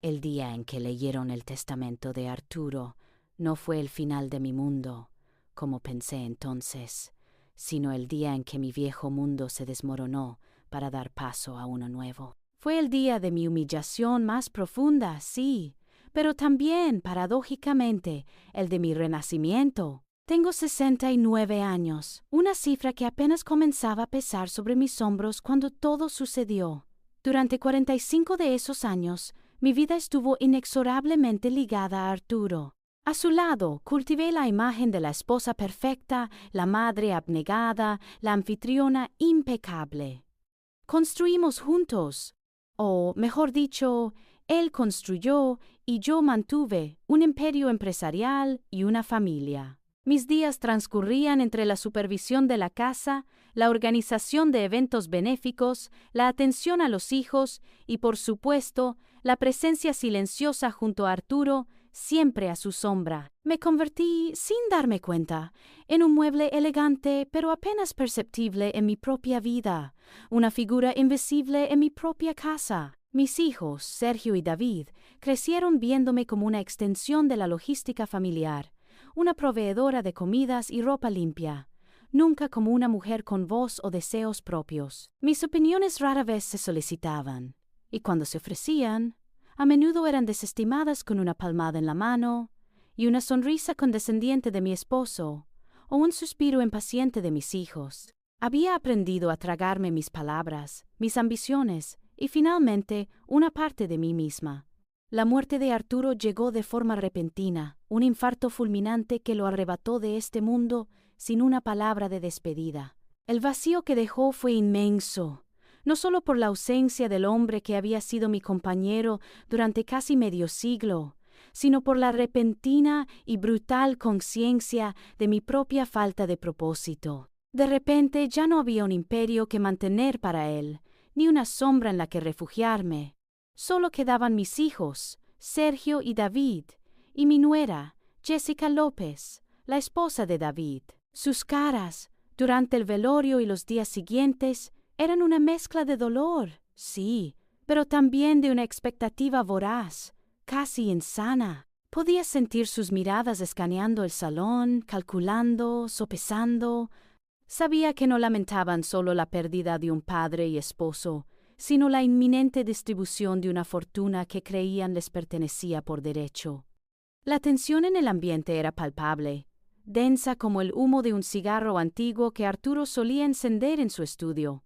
El día en que leyeron el testamento de Arturo no fue el final de mi mundo, como pensé entonces, sino el día en que mi viejo mundo se desmoronó para dar paso a uno nuevo. Fue el día de mi humillación más profunda, sí, pero también, paradójicamente, el de mi renacimiento. Tengo 69 años, una cifra que apenas comenzaba a pesar sobre mis hombros cuando todo sucedió. Durante 45 de esos años, mi vida estuvo inexorablemente ligada a Arturo. A su lado, cultivé la imagen de la esposa perfecta, la madre abnegada, la anfitriona impecable. Construimos juntos, o mejor dicho, él construyó y yo mantuve un imperio empresarial y una familia. Mis días transcurrían entre la supervisión de la casa, la organización de eventos benéficos, la atención a los hijos y, por supuesto, la presencia silenciosa junto a Arturo, siempre a su sombra. Me convertí, sin darme cuenta, en un mueble elegante pero apenas perceptible en mi propia vida, una figura invisible en mi propia casa. Mis hijos, Sergio y David, crecieron viéndome como una extensión de la logística familiar, una proveedora de comidas y ropa limpia, nunca como una mujer con voz o deseos propios. Mis opiniones rara vez se solicitaban, y cuando se ofrecían, a menudo eran desestimadas con una palmada en la mano y una sonrisa condescendiente de mi esposo o un suspiro impaciente de mis hijos. Había aprendido a tragarme mis palabras, mis ambiciones y finalmente una parte de mí misma. La muerte de Arturo llegó de forma repentina, un infarto fulminante que lo arrebató de este mundo sin una palabra de despedida. El vacío que dejó fue inmenso, no solo por la ausencia del hombre que había sido mi compañero durante casi medio siglo, sino por la repentina y brutal conciencia de mi propia falta de propósito. De repente ya no había un imperio que mantener para él, ni una sombra en la que refugiarme. Solo quedaban mis hijos, Sergio y David, y mi nuera, Jessica López, la esposa de David. Sus caras, durante el velorio y los días siguientes, eran una mezcla de dolor, sí, pero también de una expectativa voraz, casi insana. Podía sentir sus miradas escaneando el salón, calculando, sopesando. Sabía que no lamentaban solo la pérdida de un padre y esposo, sino la inminente distribución de una fortuna que creían les pertenecía por derecho. La tensión en el ambiente era palpable, densa como el humo de un cigarro antiguo que Arturo solía encender en su estudio.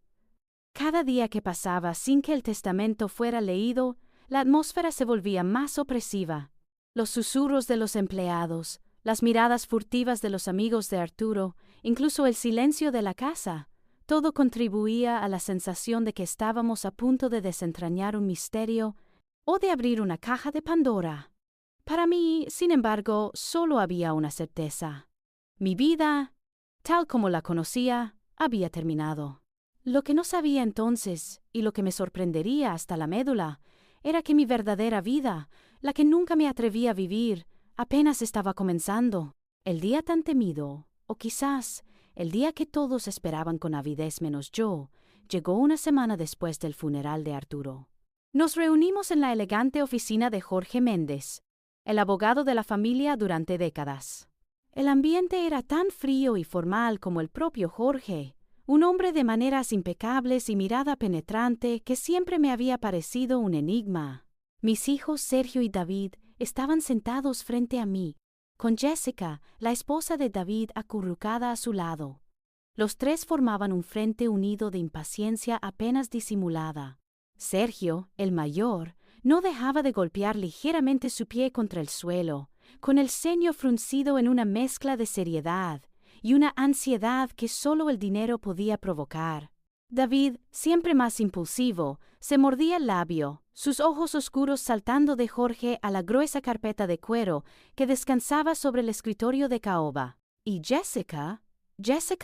Cada día que pasaba sin que el testamento fuera leído, la atmósfera se volvía más opresiva. Los susurros de los empleados, las miradas furtivas de los amigos de Arturo, incluso el silencio de la casa, todo contribuía a la sensación de que estábamos a punto de desentrañar un misterio o de abrir una caja de Pandora. Para mí, sin embargo, solo había una certeza. Mi vida, tal como la conocía, había terminado. Lo que no sabía entonces, y lo que me sorprendería hasta la médula, era que mi verdadera vida, la que nunca me atreví a vivir, apenas estaba comenzando. El día tan temido, o quizás el día que todos esperaban con avidez menos yo, llegó una semana después del funeral de Arturo. Nos reunimos en la elegante oficina de Jorge Méndez, el abogado de la familia durante décadas. El ambiente era tan frío y formal como el propio Jorge, un hombre de maneras impecables y mirada penetrante que siempre me había parecido un enigma. Mis hijos Sergio y David estaban sentados frente a mí, con Jessica, la esposa de David, acurrucada a su lado. Los tres formaban un frente unido de impaciencia apenas disimulada. Sergio, el mayor, no dejaba de golpear ligeramente su pie contra el suelo, con el ceño fruncido en una mezcla de seriedad y una ansiedad que solo el dinero podía provocar. David, siempre más impulsivo, se mordía el labio, sus ojos oscuros saltando de Jorge a la gruesa carpeta de cuero que descansaba sobre el escritorio de caoba. Y Jessica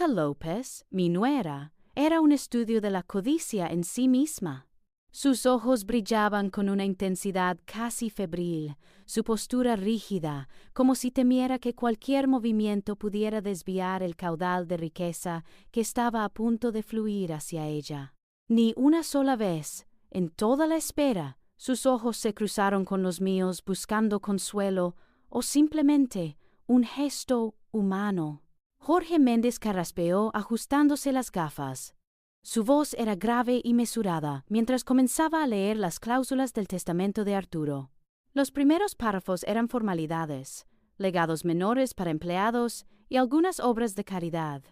López, mi nuera, era un estudio de la codicia en sí misma. Sus ojos brillaban con una intensidad casi febril, su postura rígida, como si temiera que cualquier movimiento pudiera desviar el caudal de riqueza que estaba a punto de fluir hacia ella. Ni una sola vez, en toda la espera, Sus ojos se cruzaron con los míos buscando consuelo o simplemente un gesto humano. Jorge Méndez carraspeó ajustándose las gafas. Su voz era grave y mesurada mientras comenzaba a leer las cláusulas del testamento de Arturo. Los primeros párrafos eran formalidades, legados menores para empleados y algunas obras de caridad.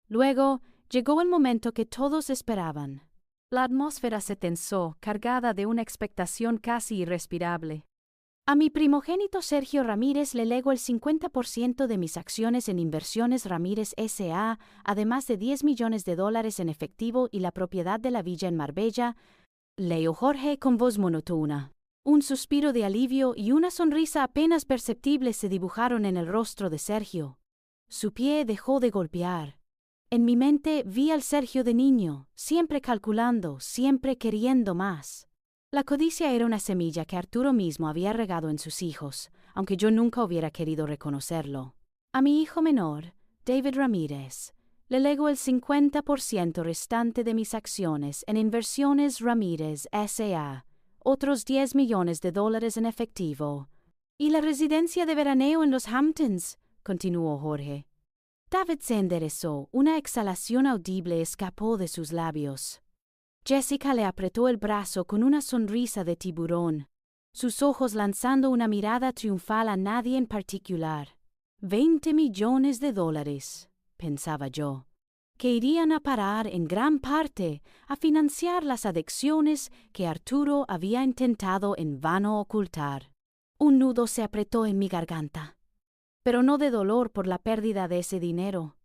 Luego llegó el momento que todos esperaban. La atmósfera se tensó, cargada de una expectación casi irrespirable. A mi primogénito Sergio Ramírez le lego el 50% de mis acciones en Inversiones Ramírez S.A., además de $10 millones en efectivo y la propiedad de la villa en Marbella, leyó Jorge con voz monótona. Un suspiro de alivio y una sonrisa apenas perceptible se dibujaron en el rostro de Sergio. Su pie dejó de golpear. En mi mente vi al Sergio de niño, siempre calculando, siempre queriendo más. La codicia era una semilla que Arturo mismo había regado en sus hijos, aunque yo nunca hubiera querido reconocerlo. A mi hijo menor, David Ramírez, le lego el 50% restante de mis acciones en Inversiones Ramírez S.A., otros $10 millones en efectivo. ¿Y la residencia de veraneo en los Hamptons?, continuó Jorge. David se enderezó, una exhalación audible escapó de sus labios. Jessica le apretó el brazo con una sonrisa de tiburón, sus ojos lanzando una mirada triunfal a nadie en particular. $20 millones, pensaba yo, que irían a parar en gran parte a financiar las adicciones que Arturo había intentado en vano ocultar. Un nudo se apretó en mi garganta, pero no de dolor por la pérdida de ese dinero,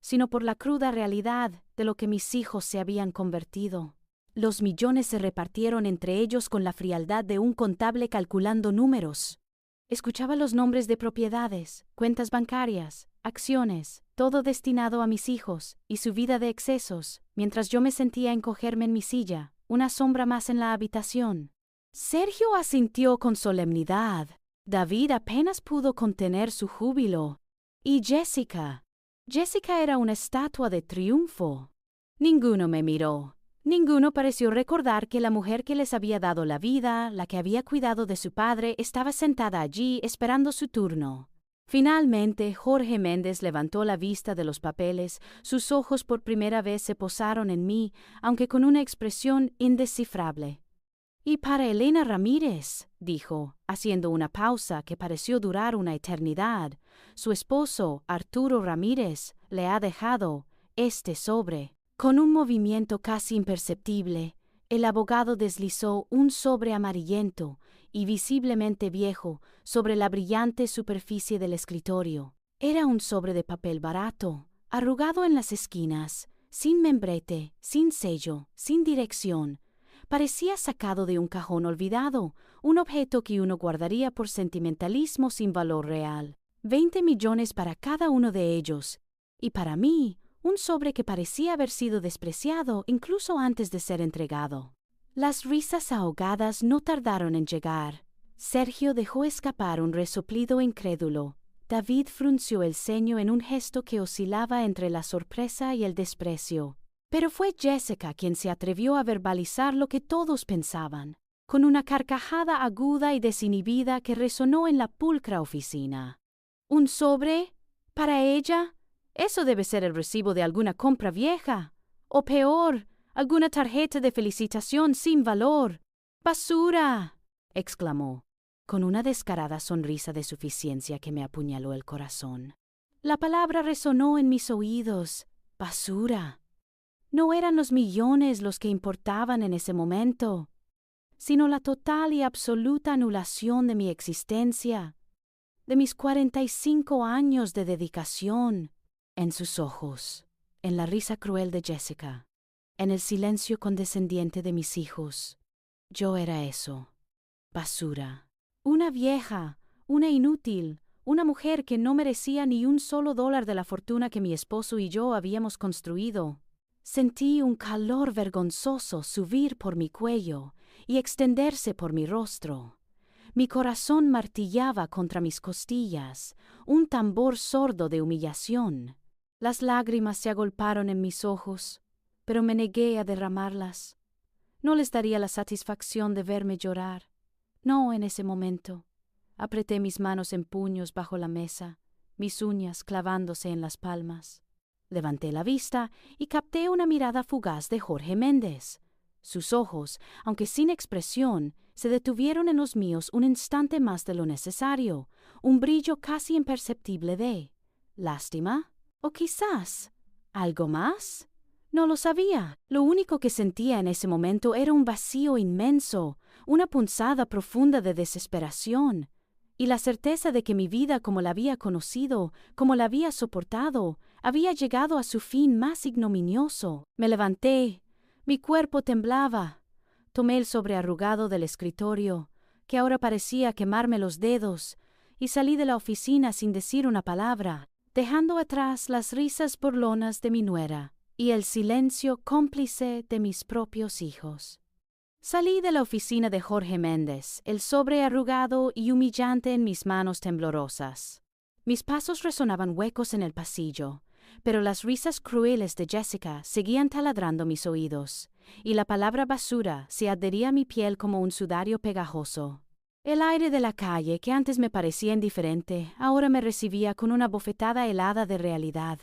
sino por la cruda realidad de lo que mis hijos se habían convertido. Los millones se repartieron entre ellos con la frialdad de un contable calculando números. Escuchaba los nombres de propiedades, cuentas bancarias, acciones, todo destinado a mis hijos y su vida de excesos, mientras yo me sentía encogerme en mi silla, una sombra más en la habitación. Sergio asintió con solemnidad. David apenas pudo contener su júbilo. ¿Y Jessica? Jessica era una estatua de triunfo. Ninguno me miró. Ninguno pareció recordar que la mujer que les había dado la vida, la que había cuidado de su padre, estaba sentada allí esperando su turno. Finalmente, Jorge Méndez levantó la vista de los papeles, sus ojos por primera vez se posaron en mí, aunque con una expresión indescifrable. «Y para Elena Ramírez», dijo, haciendo una pausa que pareció durar una eternidad, «su esposo, Arturo Ramírez, le ha dejado este sobre». Con un movimiento casi imperceptible, el abogado deslizó un sobre amarillento y visiblemente viejo sobre la brillante superficie del escritorio. Era un sobre de papel barato, arrugado en las esquinas, sin membrete, sin sello, sin dirección. Parecía sacado de un cajón olvidado, un objeto que uno guardaría por sentimentalismo sin valor real. 20 millones para cada uno de ellos, y para mí, un sobre que parecía haber sido despreciado incluso antes de ser entregado. Las risas ahogadas no tardaron en llegar. Sergio dejó escapar un resoplido incrédulo. David frunció el ceño en un gesto que oscilaba entre la sorpresa y el desprecio. Pero fue Jessica quien se atrevió a verbalizar lo que todos pensaban, con una carcajada aguda y desinhibida que resonó en la pulcra oficina. ¿Un sobre? ¿Para ella? Eso debe ser el recibo de alguna compra vieja. O peor, alguna tarjeta de felicitación sin valor. ¡Basura!, exclamó, con una descarada sonrisa de suficiencia que me apuñaló el corazón. La palabra resonó en mis oídos. ¡Basura! No eran los millones los que importaban en ese momento, sino la total y absoluta anulación de mi existencia, de mis 45 años de dedicación. En sus ojos, en la risa cruel de Jessica, en el silencio condescendiente de mis hijos, yo era eso, basura, una vieja, una inútil, una mujer que no merecía ni un solo dólar de la fortuna que mi esposo y yo habíamos construido. Sentí un calor vergonzoso subir por mi cuello y extenderse por mi rostro. Mi corazón martillaba contra mis costillas, un tambor sordo de humillación. Las lágrimas se agolparon en mis ojos, pero me negué a derramarlas. No les daría la satisfacción de verme llorar. No en ese momento. Apreté mis manos en puños bajo la mesa, mis uñas clavándose en las palmas. Levanté la vista y capté una mirada fugaz de Jorge Méndez. Sus ojos, aunque sin expresión, se detuvieron en los míos un instante más de lo necesario, un brillo casi imperceptible de lástima, o quizás algo más. No lo sabía. Lo único que sentía en ese momento era un vacío inmenso, una punzada profunda de desesperación, y la certeza de que mi vida como la había conocido, como la había soportado, había llegado a su fin más ignominioso. Me levanté. Mi cuerpo temblaba. Tomé el sobre arrugado del escritorio, que ahora parecía quemarme los dedos, y salí de la oficina sin decir una palabra, dejando atrás las risas burlonas de mi nuera y el silencio cómplice de mis propios hijos. Salí de la oficina de Jorge Méndez, el sobre arrugado y humillante en mis manos temblorosas. Mis pasos resonaban huecos en el pasillo, pero las risas crueles de Jessica seguían taladrando mis oídos, y la palabra basura se adhería a mi piel como un sudario pegajoso. El aire de la calle, que antes me parecía indiferente, ahora me recibía con una bofetada helada de realidad.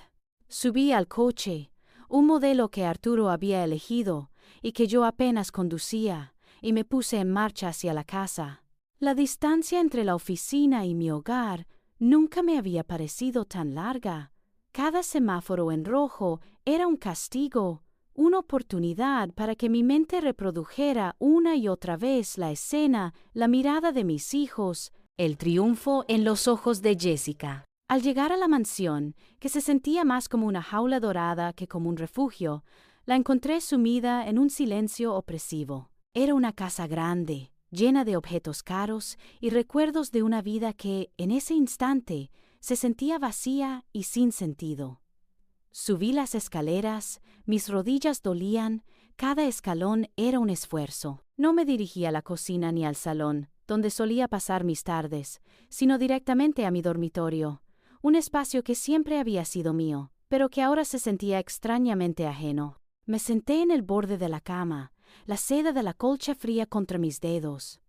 Subí al coche, un modelo que Arturo había elegido y que yo apenas conducía, y me puse en marcha hacia la casa. La distancia entre la oficina y mi hogar nunca me había parecido tan larga. Cada semáforo en rojo era un castigo, una oportunidad para que mi mente reprodujera una y otra vez la escena, la mirada de mis hijos, el triunfo en los ojos de Jessica. Al llegar a la mansión, que se sentía más como una jaula dorada que como un refugio, la encontré sumida en un silencio opresivo. Era una casa grande, llena de objetos caros y recuerdos de una vida que, en ese instante, se sentía vacía y sin sentido. Subí las escaleras, mis rodillas dolían, cada escalón era un esfuerzo. No me dirigí a la cocina ni al salón, donde solía pasar mis tardes, sino directamente a mi dormitorio, un espacio que siempre había sido mío, pero que ahora se sentía extrañamente ajeno. Me senté en el borde de la cama, la seda de la colcha fría contra mis dedos.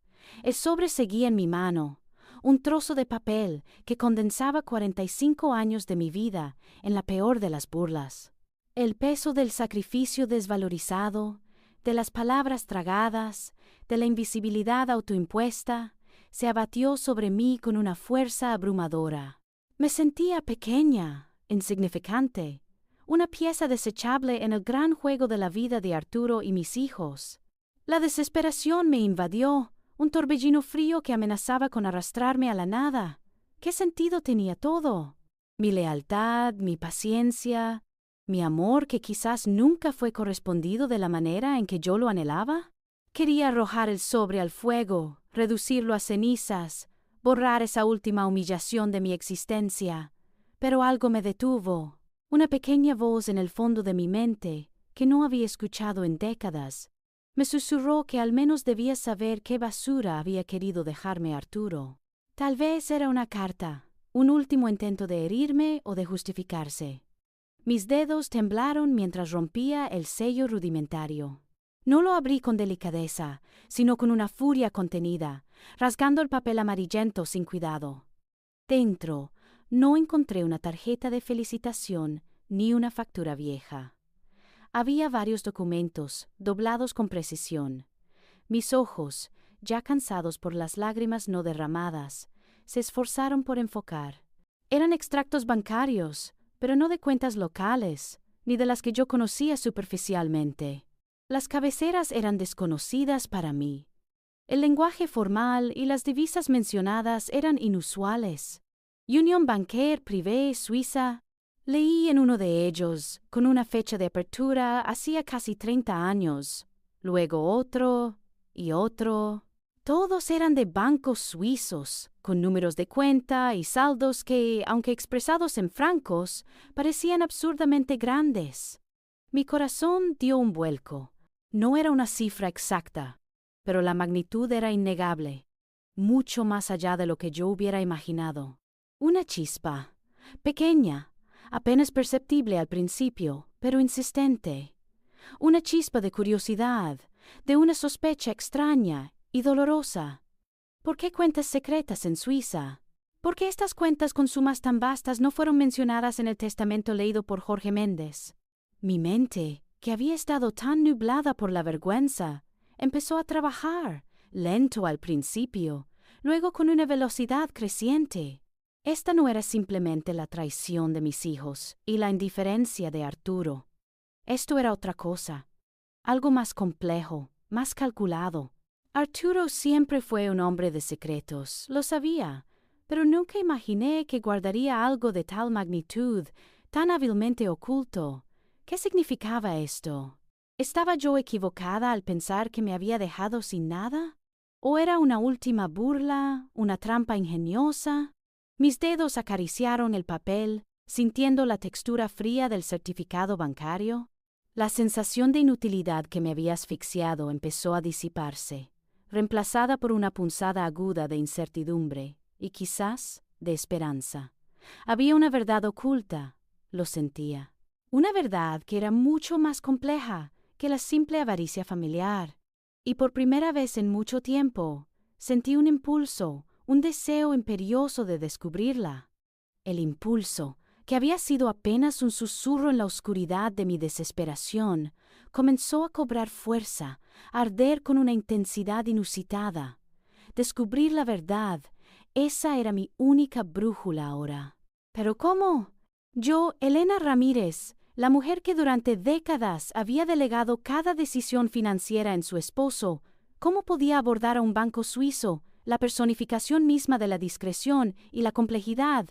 El sobre seguía en mi mano, un trozo de papel que condensaba 45 años de mi vida en la peor de las burlas. El peso del sacrificio desvalorizado, de las palabras tragadas, de la invisibilidad autoimpuesta, se abatió sobre mí con una fuerza abrumadora. Me sentía pequeña, insignificante, una pieza desechable en el gran juego de la vida de Arturo y mis hijos. La desesperación me invadió, un torbellino frío que amenazaba con arrastrarme a la nada. ¿Qué sentido tenía todo? Mi lealtad, mi paciencia, mi amor que quizás nunca fue correspondido de la manera en que yo lo anhelaba. Quería arrojar el sobre al fuego, reducirlo a cenizas, borrar esa última humillación de mi existencia, pero algo me detuvo, una pequeña voz en el fondo de mi mente, que no había escuchado en décadas, me susurró que al menos debía saber qué basura había querido dejarme Arturo. Tal vez era una carta, un último intento de herirme o de justificarse. Mis dedos temblaron mientras rompía el sello rudimentario. No lo abrí con delicadeza, sino con una furia contenida, rasgando el papel amarillento sin cuidado. Dentro, no encontré una tarjeta de felicitación ni una factura vieja. Había varios documentos, doblados con precisión. Mis ojos, ya cansados por las lágrimas no derramadas, se esforzaron por enfocar. Eran extractos bancarios, pero no de cuentas locales, ni de las que yo conocía superficialmente. Las cabeceras eran desconocidas para mí. El lenguaje formal y las divisas mencionadas eran inusuales. Union Bancaire Privé Suiza. Leí en uno de ellos, con una fecha de apertura hacía casi 30 años. Luego otro y otro. Todos eran de bancos suizos, con números de cuenta y saldos que, aunque expresados en francos, parecían absurdamente grandes. Mi corazón dio un vuelco. No era una cifra exacta, pero la magnitud era innegable, mucho más allá de lo que yo hubiera imaginado. Una chispa, pequeña, apenas perceptible al principio, pero insistente. Una chispa de curiosidad, de una sospecha extraña y dolorosa. ¿Por qué cuentas secretas en Suiza? ¿Por qué estas cuentas con sumas tan vastas no fueron mencionadas en el testamento leído por Jorge Méndez? Mi mente, que había estado tan nublada por la vergüenza, empezó a trabajar, lento al principio, luego con una velocidad creciente. Esta no era simplemente la traición de mis hijos y la indiferencia de Arturo. Esto era otra cosa, algo más complejo, más calculado. Arturo siempre fue un hombre de secretos, lo sabía, pero nunca imaginé que guardaría algo de tal magnitud, tan hábilmente oculto. ¿Qué significaba esto? ¿Estaba yo equivocada al pensar que me había dejado sin nada? ¿O era una última burla, una trampa ingeniosa? Mis dedos acariciaron el papel, sintiendo la textura fría del certificado bancario. La sensación de inutilidad que me había asfixiado empezó a disiparse, reemplazada por una punzada aguda de incertidumbre y quizás de esperanza. Había una verdad oculta, lo sentía. Una verdad que era mucho más compleja que la simple avaricia familiar. Y por primera vez en mucho tiempo, sentí un impulso, un deseo imperioso de descubrirla. El impulso, que había sido apenas un susurro en la oscuridad de mi desesperación, comenzó a cobrar fuerza, a arder con una intensidad inusitada. Descubrir la verdad, esa era mi única brújula ahora. ¿Pero cómo? Yo, Elena Ramírez, la mujer que durante décadas había delegado cada decisión financiera en su esposo, ¿cómo podía abordar a un banco suizo, la personificación misma de la discreción y la complejidad?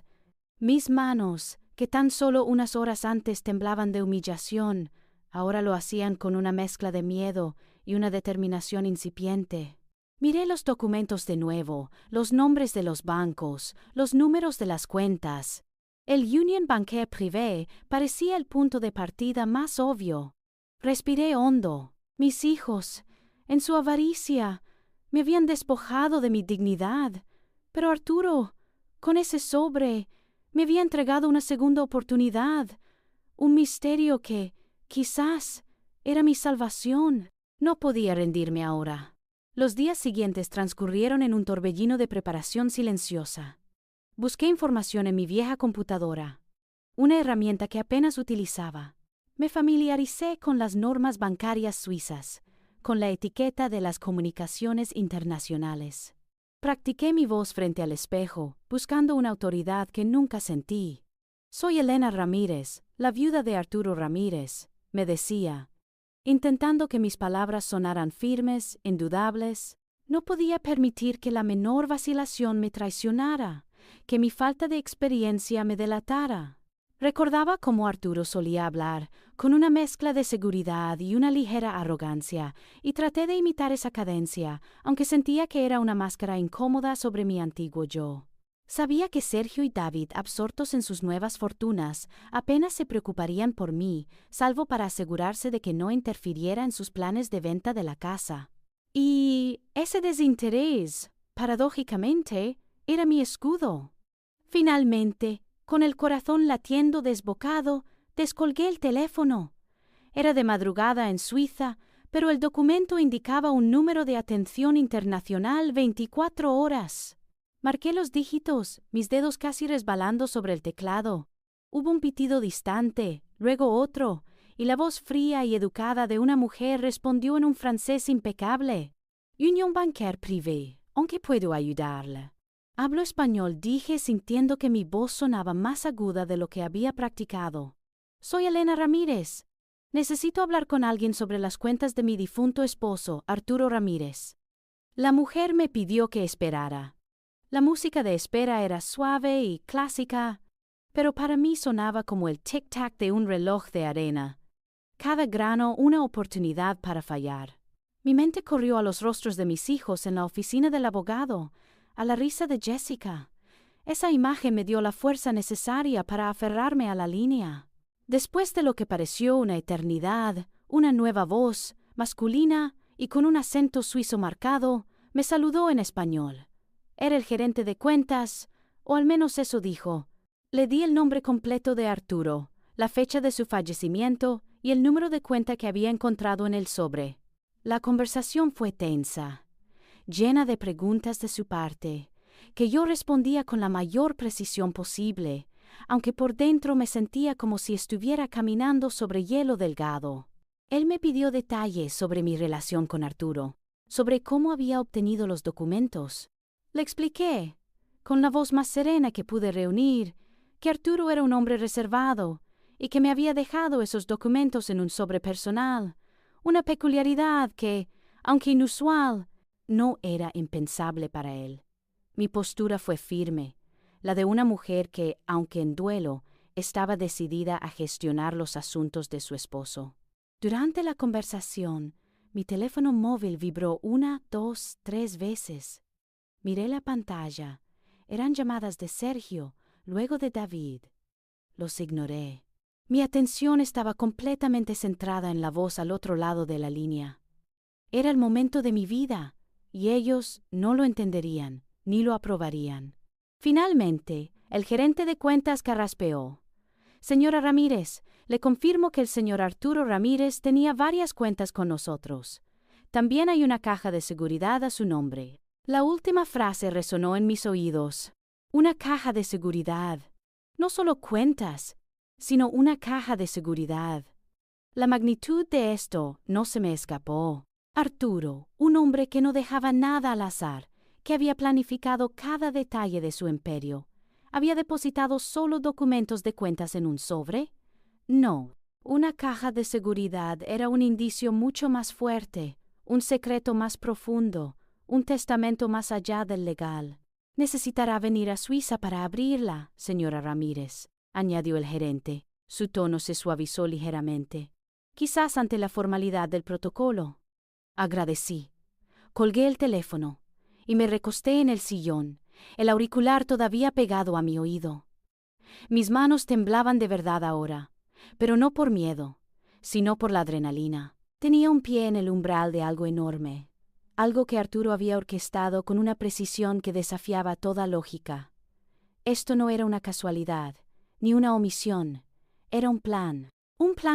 Mis manos, que tan solo unas horas antes temblaban de humillación, ahora lo hacían con una mezcla de miedo y una determinación incipiente. Miré los documentos de nuevo, los nombres de los bancos, los números de las cuentas. El Union Bancaire Privé parecía el punto de partida más obvio. Respiré hondo. Mis hijos, en su avaricia, me habían despojado de mi dignidad. Pero Arturo, con ese sobre, me había entregado una segunda oportunidad. Un misterio que, quizás, era mi salvación. No podía rendirme ahora. Los días siguientes transcurrieron en un torbellino de preparación silenciosa. Busqué información en mi vieja computadora, una herramienta que apenas utilizaba. Me familiaricé con las normas bancarias suizas, con la etiqueta de las comunicaciones internacionales. Practiqué mi voz frente al espejo, buscando una autoridad que nunca sentí. Soy Elena Ramírez, la viuda de Arturo Ramírez, me decía, intentando que mis palabras sonaran firmes, indudables. No podía permitir que la menor vacilación me traicionara, que mi falta de experiencia me delatara. Recordaba cómo Arturo solía hablar, con una mezcla de seguridad y una ligera arrogancia, y traté de imitar esa cadencia, aunque sentía que era una máscara incómoda sobre mi antiguo yo. Sabía que Sergio y David, absortos en sus nuevas fortunas, apenas se preocuparían por mí, salvo para asegurarse de que no interfiriera en sus planes de venta de la casa. Y ese desinterés, paradójicamente, era mi escudo. Finalmente, con el corazón latiendo desbocado, descolgué el teléfono. Era de madrugada en Suiza, pero el documento indicaba un número de atención internacional 24 horas. Marqué los dígitos, mis dedos casi resbalando sobre el teclado. Hubo un pitido distante, luego otro, y la voz fría y educada de una mujer respondió en un francés impecable. Union Bancaire Privé, ¿en qué puedo ayudarle? Hablo español, dije sintiendo que mi voz sonaba más aguda de lo que había practicado. Soy Elena Ramírez. Necesito hablar con alguien sobre las cuentas de mi difunto esposo, Arturo Ramírez. La mujer me pidió que esperara. La música de espera era suave y clásica, pero para mí sonaba como el tic-tac de un reloj de arena. Cada grano una oportunidad para fallar. Mi mente corrió a los rostros de mis hijos en la oficina del abogado, a la risa de Jessica. Esa imagen me dio la fuerza necesaria para aferrarme a la línea. Después de lo que pareció una eternidad, una nueva voz, masculina y con un acento suizo marcado, me saludó en español. Era el gerente de cuentas, o al menos eso dijo. Le di el nombre completo de Arturo, la fecha de su fallecimiento y el número de cuenta que había encontrado en el sobre. La conversación fue tensa, llena de preguntas de su parte, que yo respondía con la mayor precisión posible, aunque por dentro me sentía como si estuviera caminando sobre hielo delgado. Él me pidió detalles sobre mi relación con Arturo, sobre cómo había obtenido los documentos. Le expliqué, con la voz más serena que pude reunir, que Arturo era un hombre reservado y que me había dejado esos documentos en un sobre personal, una peculiaridad que, aunque inusual, no era impensable para él. Mi postura fue firme, la de una mujer que, aunque en duelo, estaba decidida a gestionar los asuntos de su esposo. Durante la conversación, mi teléfono móvil vibró 1, 2, 3 veces. Miré la pantalla. Eran llamadas de Sergio, luego de David. Los ignoré. Mi atención estaba completamente centrada en la voz al otro lado de la línea. Era el momento de mi vida, y ellos no lo entenderían, ni lo aprobarían. Finalmente, el gerente de cuentas carraspeó. Señora Ramírez, le confirmo que el señor Arturo Ramírez tenía varias cuentas con nosotros. También hay una caja de seguridad a su nombre. La última frase resonó en mis oídos. Una caja de seguridad. No solo cuentas, sino una caja de seguridad. La magnitud de esto no se me escapó. Arturo, un hombre que no dejaba nada al azar, que había planificado cada detalle de su imperio, ¿había depositado solo documentos de cuentas en un sobre? No. Una caja de seguridad era un indicio mucho más fuerte, un secreto más profundo, un testamento más allá del legal. Necesitará venir a Suiza para abrirla, señora Ramírez, añadió el gerente. Su tono se suavizó ligeramente. Quizás ante la formalidad del protocolo. Agradecí. Colgué el teléfono y me recosté en el sillón, el auricular todavía pegado a mi oído. Mis manos temblaban de verdad ahora, pero no por miedo, sino por la adrenalina. Tenía un pie en el umbral de algo enorme, algo que Arturo había orquestado con una precisión que desafiaba toda lógica. Esto no era una casualidad, ni una omisión, era un plan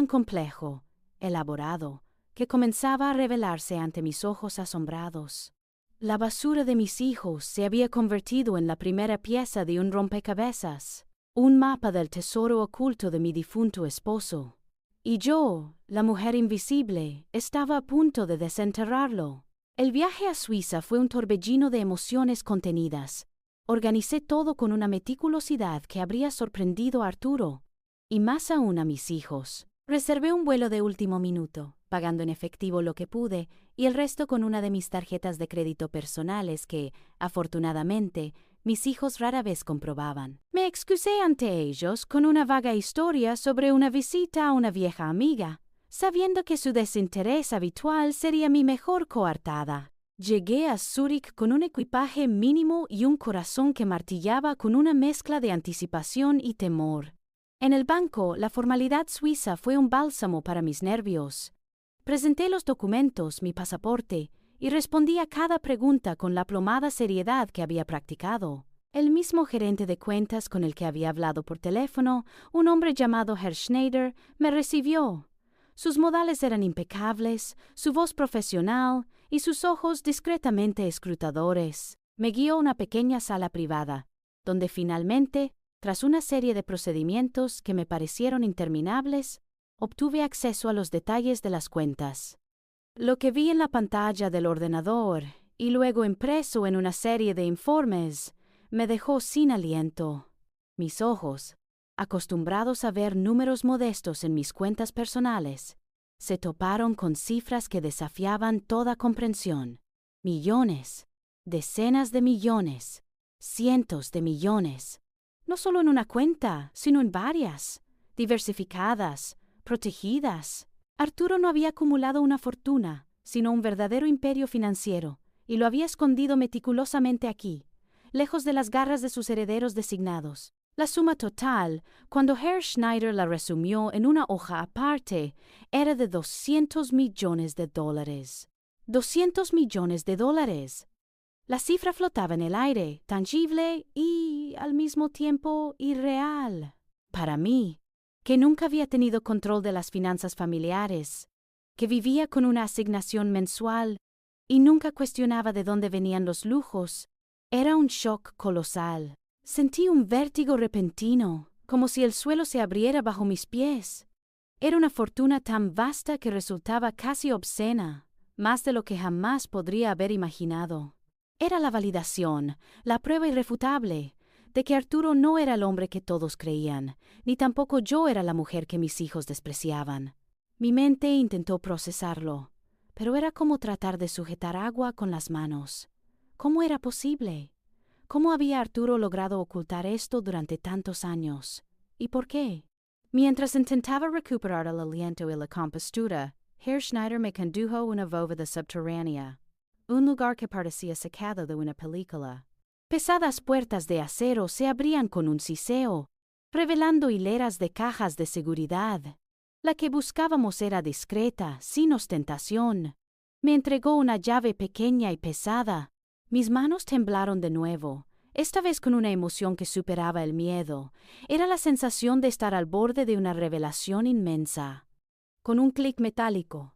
complejo, elaborado, que comenzaba a revelarse ante mis ojos asombrados. La basura de mis hijos se había convertido en la primera pieza de un rompecabezas, un mapa del tesoro oculto de mi difunto esposo. Y yo, la mujer invisible, estaba a punto de desenterrarlo. El viaje a Suiza fue un torbellino de emociones contenidas. Organicé todo con una meticulosidad que habría sorprendido a Arturo, y más aún a mis hijos. Reservé un vuelo de último minuto, pagando en efectivo lo que pude, y el resto con una de mis tarjetas de crédito personales que, afortunadamente, mis hijos rara vez comprobaban. Me excusé ante ellos con una vaga historia sobre una visita a una vieja amiga, sabiendo que su desinterés habitual sería mi mejor coartada. Llegué a Zúrich con un equipaje mínimo y un corazón que martillaba con una mezcla de anticipación y temor. En el banco, la formalidad suiza fue un bálsamo para mis nervios. Presenté los documentos, mi pasaporte, y respondí a cada pregunta con la aplomada seriedad que había practicado. El mismo gerente de cuentas con el que había hablado por teléfono, un hombre llamado Herr Schneider, me recibió. Sus modales eran impecables, su voz profesional y sus ojos discretamente escrutadores. Me guió a una pequeña sala privada, donde finalmente, tras una serie de procedimientos que me parecieron interminables, obtuve acceso a los detalles de las cuentas. Lo que vi en la pantalla del ordenador y luego impreso en una serie de informes me dejó sin aliento. Mis ojos, acostumbrados a ver números modestos en mis cuentas personales, se toparon con cifras que desafiaban toda comprensión. Millones, decenas de millones, cientos de millones. No solo en una cuenta, sino en varias, diversificadas, protegidas. Arturo no había acumulado una fortuna, sino un verdadero imperio financiero, y lo había escondido meticulosamente aquí, lejos de las garras de sus herederos designados. La suma total, cuando Herr Schneider la resumió en una hoja aparte, era de $200 millones. $200 millones. La cifra flotaba en el aire, tangible y, al mismo tiempo, irreal. Para mí, que nunca había tenido control de las finanzas familiares, que vivía con una asignación mensual y nunca cuestionaba de dónde venían los lujos. Era un shock colosal. Sentí un vértigo repentino, como si el suelo se abriera bajo mis pies. Era una fortuna tan vasta que resultaba casi obscena, más de lo que jamás podría haber imaginado. Era la validación, la prueba irrefutable, de que Arturo no era el hombre que todos creían, ni tampoco yo era la mujer que mis hijos despreciaban. Mi mente intentó procesarlo, pero era como tratar de sujetar agua con las manos. ¿Cómo era posible? ¿Cómo había Arturo logrado ocultar esto durante tantos años? ¿Y por qué? Mientras intentaba recuperar el aliento y la compostura, Herr Schneider me condujo a una bóveda subterránea, un lugar que parecía sacado de una película. Pesadas puertas de acero se abrían con un siseo, revelando hileras de cajas de seguridad. La que buscábamos era discreta, sin ostentación. Me entregó una llave pequeña y pesada. Mis manos temblaron de nuevo, esta vez con una emoción que superaba el miedo. Era la sensación de estar al borde de una revelación inmensa. Con un clic metálico,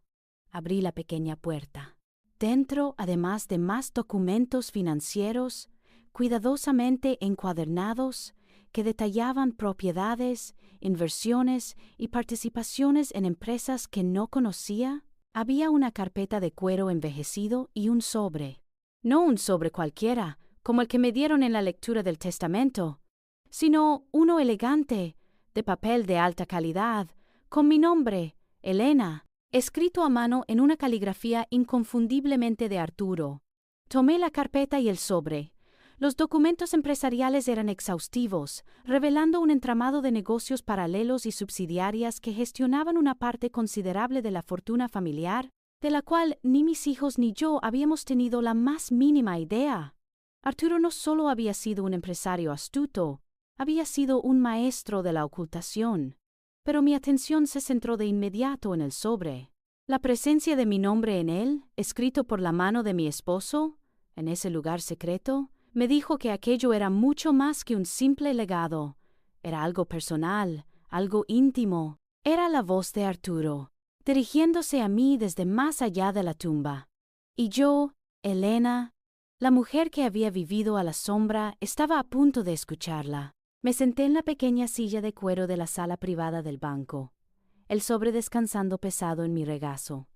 abrí la pequeña puerta. Dentro, además de más documentos financieros, cuidadosamente encuadernados, que detallaban propiedades, inversiones y participaciones en empresas que no conocía, había una carpeta de cuero envejecido y un sobre. No un sobre cualquiera, como el que me dieron en la lectura del testamento, sino uno elegante, de papel de alta calidad, con mi nombre, Elena, escrito a mano en una caligrafía inconfundiblemente de Arturo. Tomé la carpeta y el sobre. Los documentos empresariales eran exhaustivos, revelando un entramado de negocios paralelos y subsidiarias que gestionaban una parte considerable de la fortuna familiar, de la cual ni mis hijos ni yo habíamos tenido la más mínima idea. Arturo no solo había sido un empresario astuto, había sido un maestro de la ocultación. Pero mi atención se centró de inmediato en el sobre. La presencia de mi nombre en él, escrito por la mano de mi esposo, en ese lugar secreto, me dijo que aquello era mucho más que un simple legado. Era algo personal, algo íntimo. Era la voz de Arturo, dirigiéndose a mí desde más allá de la tumba. Y yo, Elena, la mujer que había vivido a la sombra, estaba a punto de escucharla. Me senté en la pequeña silla de cuero de la sala privada del banco, el sobre descansando pesado en mi regazo.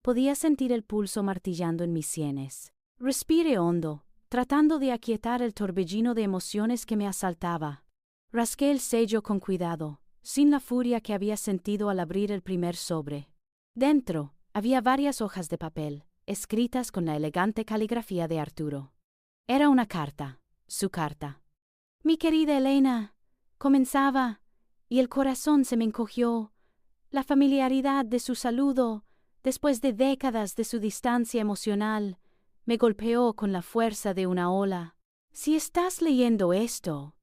Podía sentir el pulso martillando en mis sienes. Respiré hondo, tratando de aquietar el torbellino de emociones que me asaltaba. Rasqué el sello con cuidado, sin la furia que había sentido al abrir el primer sobre. Dentro había varias hojas de papel, escritas con la elegante caligrafía de Arturo. Era una carta, su carta. Mi querida Elena, comenzaba, y el corazón se me encogió. La familiaridad de su saludo, después de décadas de su distancia emocional, me golpeó con la fuerza de una ola. Si estás leyendo esto,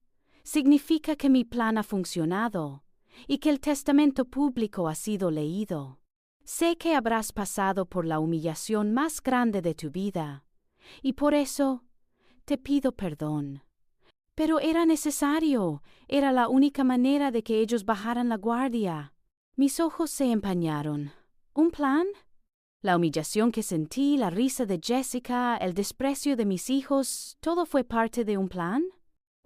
significa que mi plan ha funcionado y que el testamento público ha sido leído. Sé que habrás pasado por la humillación más grande de tu vida, y por eso te pido perdón. Pero era necesario, era la única manera de que ellos bajaran la guardia. Mis ojos se empañaron. ¿Un plan? La humillación que sentí, la risa de Jessica, el desprecio de mis hijos, ¿todo fue parte de un plan?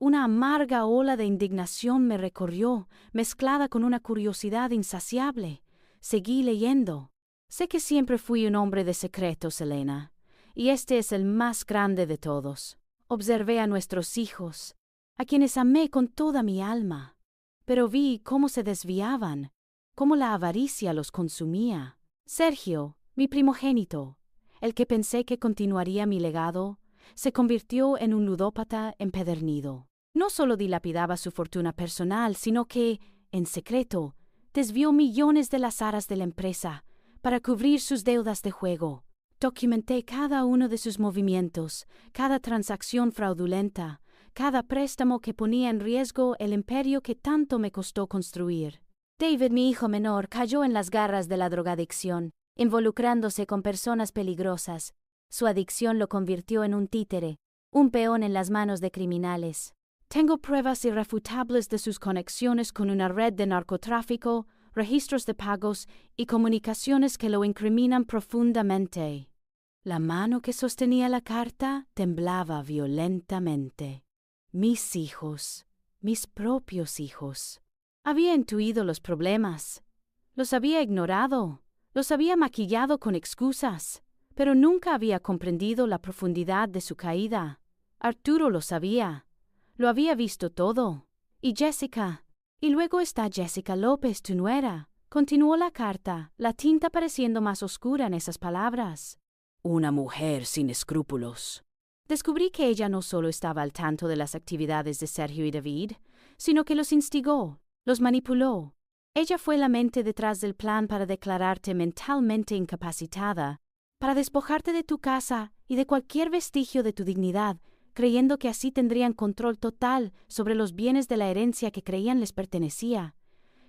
Una amarga ola de indignación me recorrió, mezclada con una curiosidad insaciable. Seguí leyendo. Sé que siempre fui un hombre de secretos, Elena, y este es el más grande de todos. Observé a nuestros hijos, a quienes amé con toda mi alma, pero vi cómo se desviaban, cómo la avaricia los consumía. Sergio, mi primogénito, el que pensé que continuaría mi legado, se convirtió en un ludópata empedernido. No solo dilapidaba su fortuna personal, sino que, en secreto, desvió millones de las aras de la empresa para cubrir sus deudas de juego. Documenté cada uno de sus movimientos, cada transacción fraudulenta, cada préstamo que ponía en riesgo el imperio que tanto me costó construir. David, mi hijo menor, cayó en las garras de la drogadicción, involucrándose con personas peligrosas. Su adicción lo convirtió en un títere, un peón en las manos de criminales. Tengo pruebas irrefutables de sus conexiones con una red de narcotráfico, registros de pagos y comunicaciones que lo incriminan profundamente. La mano que sostenía la carta temblaba violentamente. Mis hijos, mis propios hijos. Había intuido los problemas. Los había ignorado. Los había maquillado con excusas. Pero nunca había comprendido la profundidad de su caída. Arturo lo sabía. Lo había visto todo. Y Jessica. Y luego está Jessica López, tu nuera. Continuó la carta, la tinta pareciendo más oscura en esas palabras. Una mujer sin escrúpulos. Descubrí que ella no solo estaba al tanto de las actividades de Sergio y David, sino que los instigó, los manipuló. Ella fue la mente detrás del plan para declararte mentalmente incapacitada, para despojarte de tu casa y de cualquier vestigio de tu dignidad, creyendo que así tendrían control total sobre los bienes de la herencia que creían les pertenecía.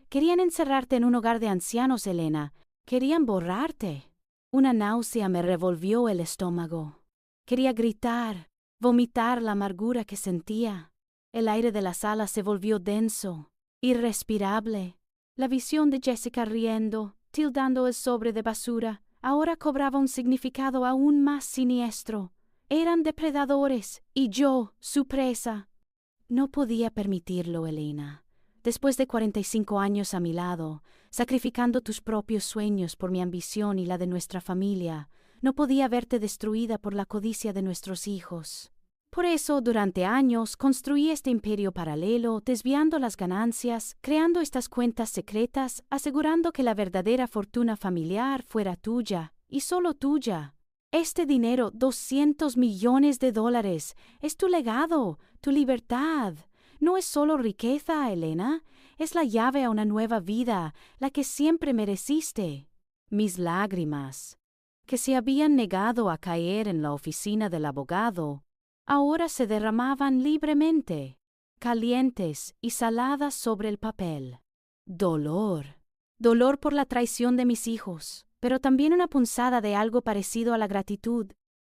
Querían encerrarte en un hogar de ancianos, Elena. Querían borrarte. Una náusea me revolvió el estómago. Quería gritar, vomitar la amargura que sentía. El aire de la sala se volvió denso, irrespirable. La visión de Jessica riendo, tildando el sobre de basura, ahora cobraba un significado aún más siniestro. Eran depredadores, y yo, su presa. No podía permitirlo, Elena. Después de 45 años a mi lado, sacrificando tus propios sueños por mi ambición y la de nuestra familia, no podía verte destruida por la codicia de nuestros hijos. Por eso, durante años, construí este imperio paralelo, desviando las ganancias, creando estas cuentas secretas, asegurando que la verdadera fortuna familiar fuera tuya, y solo tuya. Este dinero, $200 millones, es tu legado, tu libertad. No es solo riqueza, Elena, es la llave a una nueva vida, la que siempre mereciste. Mis lágrimas, que se habían negado a caer en la oficina del abogado, ahora se derramaban libremente, calientes y saladas sobre el papel. Dolor. Dolor por la traición de mis hijos, pero también una punzada de algo parecido a la gratitud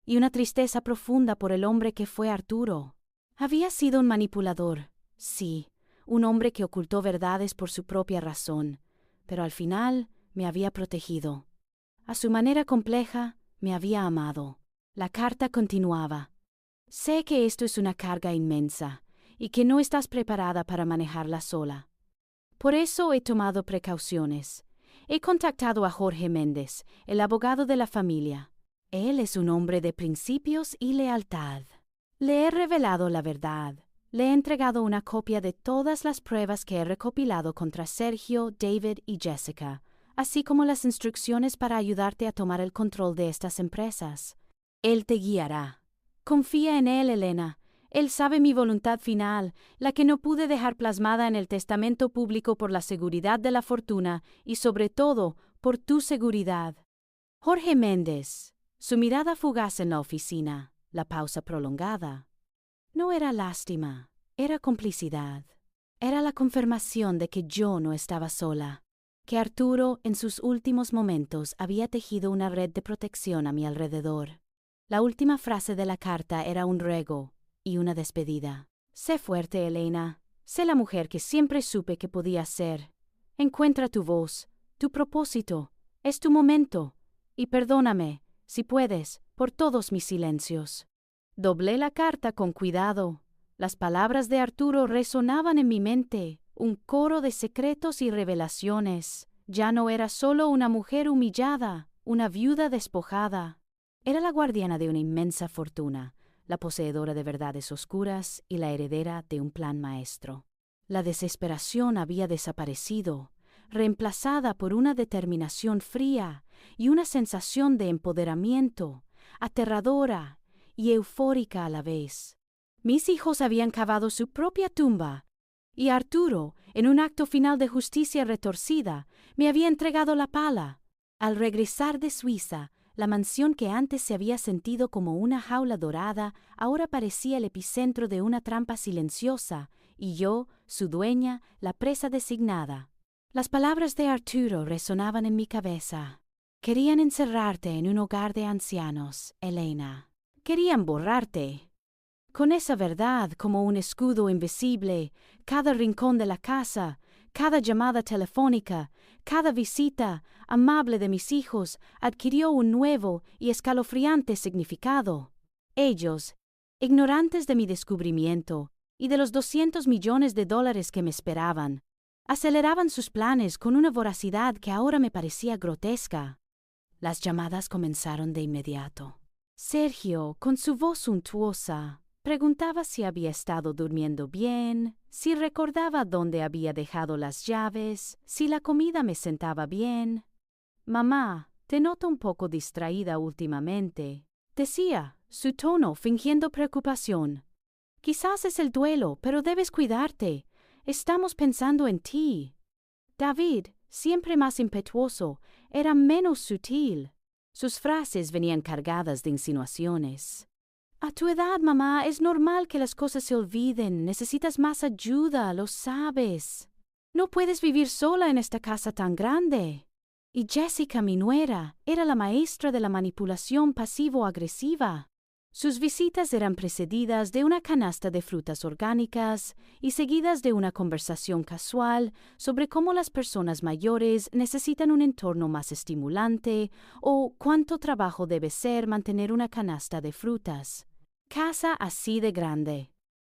y una tristeza profunda por el hombre que fue Arturo. Había sido un manipulador, sí, un hombre que ocultó verdades por su propia razón, pero al final me había protegido. A su manera compleja, me había amado. La carta continuaba. Sé que esto es una carga inmensa y que no estás preparada para manejarla sola. Por eso he tomado precauciones. He contactado a Jorge Méndez, el abogado de la familia. Él es un hombre de principios y lealtad. Le he revelado la verdad. Le he entregado una copia de todas las pruebas que he recopilado contra Sergio, David y Jessica, así como las instrucciones para ayudarte a tomar el control de estas empresas. Él te guiará. Confía en él, Elena. Él sabe mi voluntad final, la que no pude dejar plasmada en el testamento público por la seguridad de la fortuna y, sobre todo, por tu seguridad. Jorge Méndez, su mirada fugaz en la oficina, la pausa prolongada. No era lástima, era complicidad. Era la confirmación de que yo no estaba sola, que Arturo, en sus últimos momentos, había tejido una red de protección a mi alrededor. La última frase de la carta era un ruego y una despedida. Sé fuerte, Elena. Sé la mujer que siempre supe que podías ser. Encuentra tu voz, tu propósito. Es tu momento. Y perdóname, si puedes, por todos mis silencios. Doblé la carta con cuidado. Las palabras de Arturo resonaban en mi mente, un coro de secretos y revelaciones. Ya no era solo una mujer humillada, una viuda despojada. Era la guardiana de una inmensa fortuna, la poseedora de verdades oscuras y la heredera de un plan maestro. La desesperación había desaparecido, reemplazada por una determinación fría y una sensación de empoderamiento, aterradora y eufórica a la vez. Mis hijos habían cavado su propia tumba, y Arturo, en un acto final de justicia retorcida, me había entregado la pala. Al regresar de Suiza, la mansión que antes se había sentido como una jaula dorada, ahora parecía el epicentro de una trampa silenciosa, y yo, su dueña, la presa designada. Las palabras de Arturo resonaban en mi cabeza. Querían encerrarte en un hogar de ancianos, Elena. Querían borrarte. Con esa verdad como un escudo invisible, cada rincón de la casa, Cada llamada telefónica, cada visita amable de mis hijos adquirió un nuevo y escalofriante significado. Ellos, ignorantes de mi descubrimiento y de los $200 millones que me esperaban, aceleraban sus planes con una voracidad que ahora me parecía grotesca. Las llamadas comenzaron de inmediato. Sergio, con su voz suntuosa, preguntaba si había estado durmiendo bien, si recordaba dónde había dejado las llaves, si la comida me sentaba bien. «Mamá, te noto un poco distraída últimamente», decía, su tono fingiendo preocupación. «Quizás es el duelo, pero debes cuidarte. Estamos pensando en ti». David, siempre más impetuoso, era menos sutil. Sus frases venían cargadas de insinuaciones. «A tu edad, mamá, es normal que las cosas se olviden. Necesitas más ayuda, lo sabes. No puedes vivir sola en esta casa tan grande». Y Jessica, mi nuera, era la maestra de la manipulación pasivo-agresiva. Sus visitas eran precedidas de una canasta de frutas orgánicas y seguidas de una conversación casual sobre cómo las personas mayores necesitan un entorno más estimulante o cuánto trabajo debe ser mantener una canasta de frutas. Casa así de grande.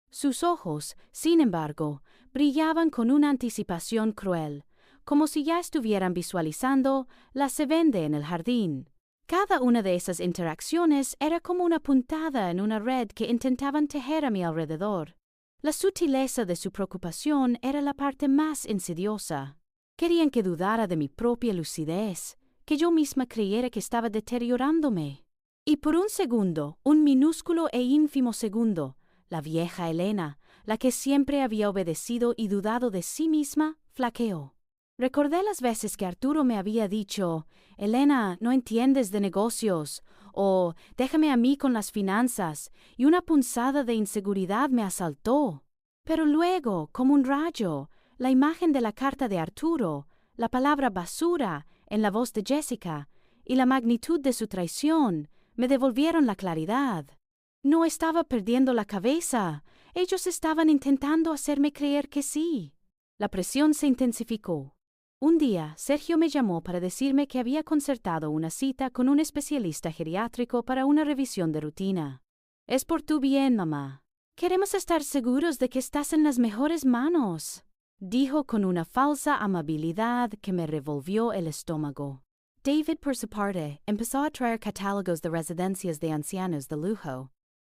Sus ojos, sin embargo, brillaban con una anticipación cruel, como si ya estuvieran visualizando la se vende en el jardín. Cada una de esas interacciones era como una puntada en una red que intentaban tejer a mi alrededor. La sutileza de su preocupación era la parte más insidiosa. Querían que dudara de mi propia lucidez, que yo misma creyera que estaba deteriorándome. Y por un segundo, un minúsculo e ínfimo segundo, la vieja Elena, la que siempre había obedecido y dudado de sí misma, flaqueó. Recordé las veces que Arturo me había dicho: «Elena, no entiendes de negocios», o «déjame a mí con las finanzas», y una punzada de inseguridad me asaltó. Pero luego, como un rayo, la imagen de la carta de Arturo, la palabra basura en la voz de Jessica y la magnitud de su traición me devolvieron la claridad. No estaba perdiendo la cabeza. Ellos estaban intentando hacerme creer que sí. La presión se intensificó. Un día, Sergio me llamó para decirme que había concertado una cita con un especialista geriátrico para una revisión de rutina. «Es por tu bien, mamá. Queremos estar seguros de que estás en las mejores manos», dijo con una falsa amabilidad que me revolvió el estómago. David, por su parte, empezó a traer catálogos de residencias de ancianos de lujo,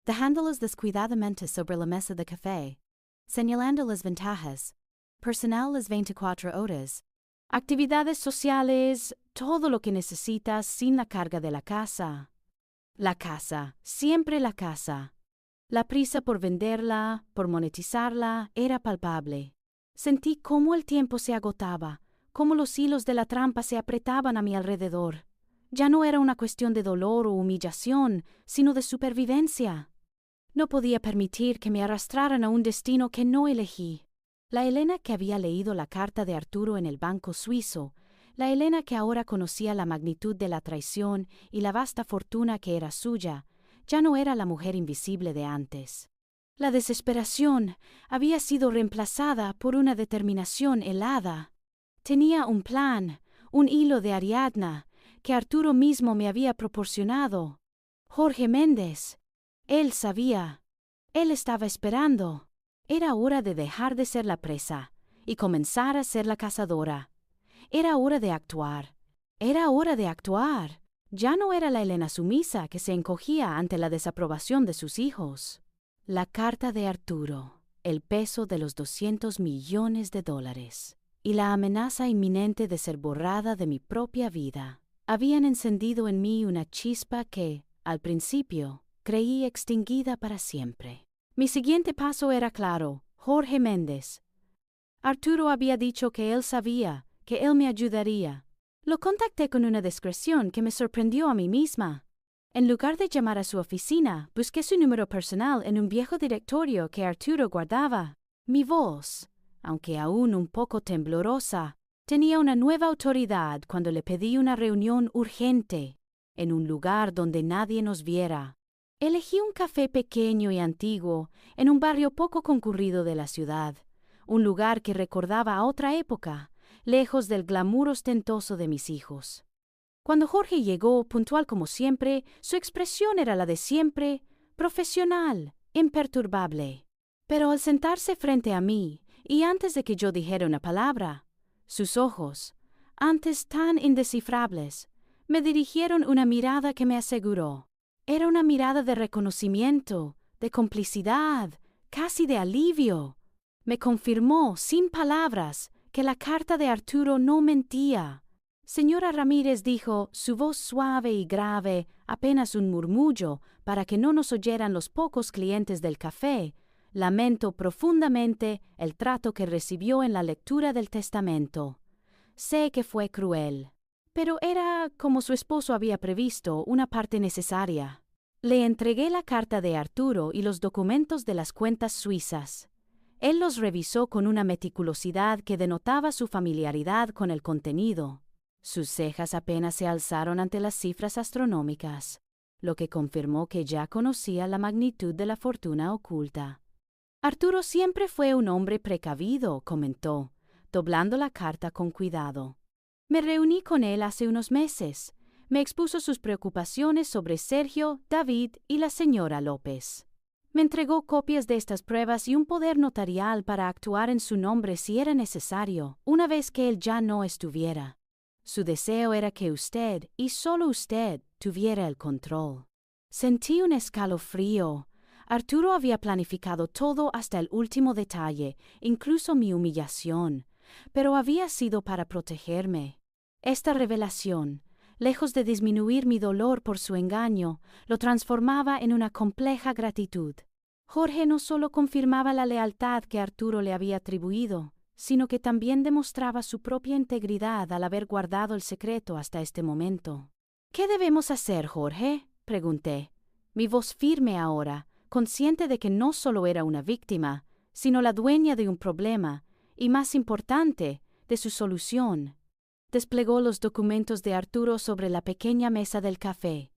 dejándolos descuidadamente sobre la mesa de café, señalando las ventajas, personal las 24 horas, actividades sociales, todo lo que necesitas sin la carga de la casa. La casa, siempre la casa. La prisa por venderla, por monetizarla, era palpable. Sentí cómo el tiempo se agotaba, cómo los hilos de la trampa se apretaban a mi alrededor. Ya no era una cuestión de dolor o humillación, sino de supervivencia. No podía permitir que me arrastraran a un destino que no elegí. La Elena que había leído la carta de Arturo en el banco suizo, la Elena que ahora conocía la magnitud de la traición y la vasta fortuna que era suya, ya no era la mujer invisible de antes. La desesperación había sido reemplazada por una determinación helada. Tenía un plan, un hilo de Ariadna, que Arturo mismo me había proporcionado. Jorge Méndez. Él sabía. Él estaba esperando. Era hora de dejar de ser la presa y comenzar a ser la cazadora. Era hora de actuar. Era hora de actuar. Ya no era la Elena sumisa que se encogía ante la desaprobación de sus hijos. La carta de Arturo, el peso de los $200 millones y la amenaza inminente de ser borrada de mi propia vida habían encendido en mí una chispa que, al principio, creí extinguida para siempre. Mi siguiente paso era claro: Jorge Méndez. Arturo había dicho que él sabía, que él me ayudaría. Lo contacté con una discreción que me sorprendió a mí misma. En lugar de llamar a su oficina, busqué su número personal en un viejo directorio que Arturo guardaba. Mi voz, aunque aún un poco temblorosa, tenía una nueva autoridad cuando le pedí una reunión urgente, en un lugar donde nadie nos viera. Elegí un café pequeño y antiguo en un barrio poco concurrido de la ciudad, un lugar que recordaba a otra época, lejos del glamour ostentoso de mis hijos. Cuando Jorge llegó, puntual como siempre, su expresión era la de siempre, profesional, imperturbable. Pero al sentarse frente a mí, y antes de que yo dijera una palabra, sus ojos, antes tan indescifrables, me dirigieron una mirada que me aseguró. Era una mirada de reconocimiento, de complicidad, casi de alivio. Me confirmó, sin palabras, que la carta de Arturo no mentía. Señora Ramírez dijo, su voz suave y grave, apenas un murmullo, para que no nos oyeran los pocos clientes del café. Lamento profundamente el trato que recibió en la lectura del testamento. Sé que fue cruel, pero era, como su esposo había previsto, una parte necesaria. Le entregué la carta de Arturo y los documentos de las cuentas suizas. Él los revisó con una meticulosidad que denotaba su familiaridad con el contenido. Sus cejas apenas se alzaron ante las cifras astronómicas, lo que confirmó que ya conocía la magnitud de la fortuna oculta. Arturo siempre fue un hombre precavido, comentó, doblando la carta con cuidado. Me reuní con él hace unos meses. Me expuso sus preocupaciones sobre Sergio, David y la señora López. Me entregó copias de estas pruebas y un poder notarial para actuar en su nombre si era necesario, una vez que él ya no estuviera. Su deseo era que usted, y solo usted, tuviera el control. Sentí un escalofrío. Arturo había planificado todo hasta el último detalle, incluso mi humillación, pero había sido para protegerme. Esta revelación, lejos de disminuir mi dolor por su engaño, lo transformaba en una compleja gratitud. Jorge no solo confirmaba la lealtad que Arturo le había atribuido, sino que también demostraba su propia integridad al haber guardado el secreto hasta este momento. ¿Qué debemos hacer, Jorge?, pregunté, mi voz firme ahora, consciente de que no solo era una víctima, sino la dueña de un problema, y más importante, de su solución. Desplegó los documentos de Arturo sobre la pequeña mesa del café,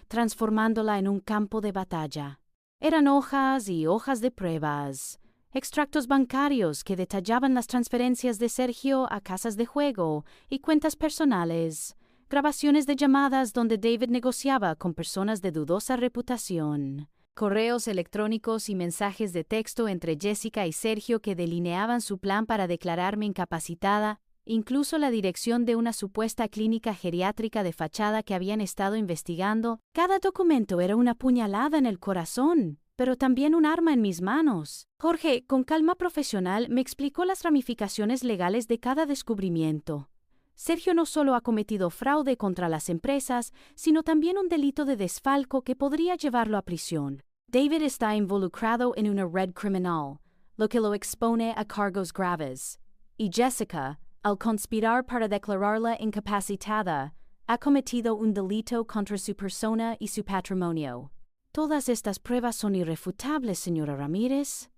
transformándola en un campo de batalla. Eran hojas y hojas de pruebas, extractos bancarios que detallaban las transferencias de Sergio a casas de juego y cuentas personales, grabaciones de llamadas donde David negociaba con personas de dudosa reputación, correos electrónicos y mensajes de texto entre Jessica y Sergio que delineaban su plan para declararme incapacitada, incluso la dirección de una supuesta clínica geriátrica de fachada que habían estado investigando. Cada documento era una puñalada en el corazón, pero también un arma en mis manos. Jorge, con calma profesional, me explicó las ramificaciones legales de cada descubrimiento. Sergio no solo ha cometido fraude contra las empresas, sino también un delito de desfalco que podría llevarlo a prisión. David está involucrado en una red criminal, lo que lo expone a cargos graves. Y Jessica, al conspirar para declararla incapacitada, ha cometido un delito contra su persona y su patrimonio. Todas estas pruebas son irrefutables, señora Ramírez.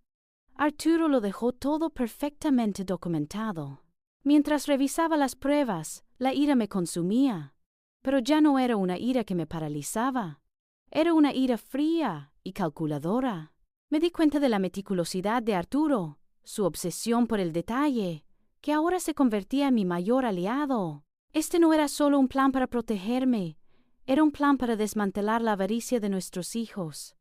Arturo lo dejó todo perfectamente documentado. Mientras revisaba las pruebas, la ira me consumía. Pero ya no era una ira que me paralizaba. Era una ira fría y calculadora. Me di cuenta de la meticulosidad de Arturo, su obsesión por el detalle, que ahora se convertía en mi mayor aliado. Este no era solo un plan para protegerme, era un plan para desmantelar la avaricia de nuestros hijos.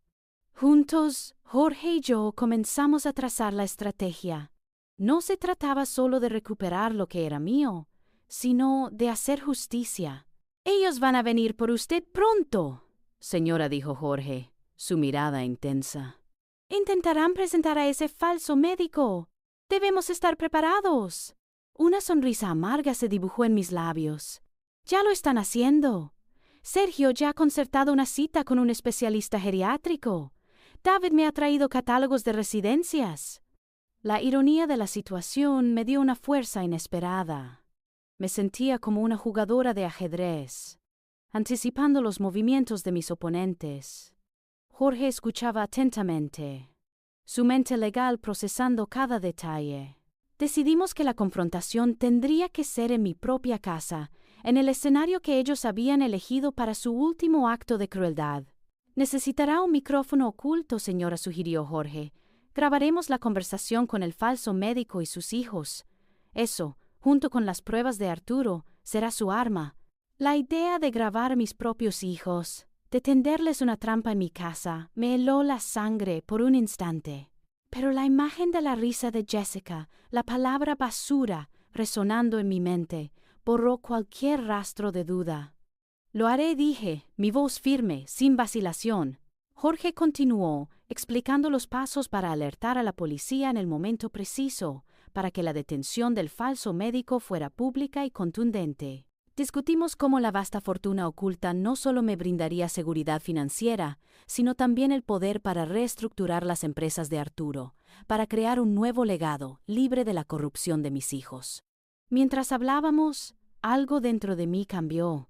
Juntos, Jorge y yo comenzamos a trazar la estrategia. No se trataba solo de recuperar lo que era mío, sino de hacer justicia. «Ellos van a venir por usted pronto», señora, dijo Jorge, su mirada intensa. «Intentarán presentar a ese falso médico. Debemos estar preparados». Una sonrisa amarga se dibujó en mis labios. «Ya lo están haciendo. Sergio ya ha concertado una cita con un especialista geriátrico. David me ha traído catálogos de residencias». La ironía de la situación me dio una fuerza inesperada. Me sentía como una jugadora de ajedrez, anticipando los movimientos de mis oponentes. Jorge escuchaba atentamente, su mente legal procesando cada detalle. Decidimos que la confrontación tendría que ser en mi propia casa, en el escenario que ellos habían elegido para su último acto de crueldad. «Necesitará un micrófono oculto, señora», sugirió Jorge. Grabaremos la conversación con el falso médico y sus hijos. Eso, junto con las pruebas de Arturo, será su arma. La idea de grabar a mis propios hijos, de tenderles una trampa en mi casa, me heló la sangre por un instante. Pero la imagen de la risa de Jessica, la palabra basura, resonando en mi mente, borró cualquier rastro de duda. Lo haré, dije, mi voz firme, sin vacilación. Jorge continuó, explicando los pasos para alertar a la policía en el momento preciso, para que la detención del falso médico fuera pública y contundente. Discutimos cómo la vasta fortuna oculta no solo me brindaría seguridad financiera, sino también el poder para reestructurar las empresas de Arturo, para crear un nuevo legado, libre de la corrupción de mis hijos. Mientras hablábamos, algo dentro de mí cambió.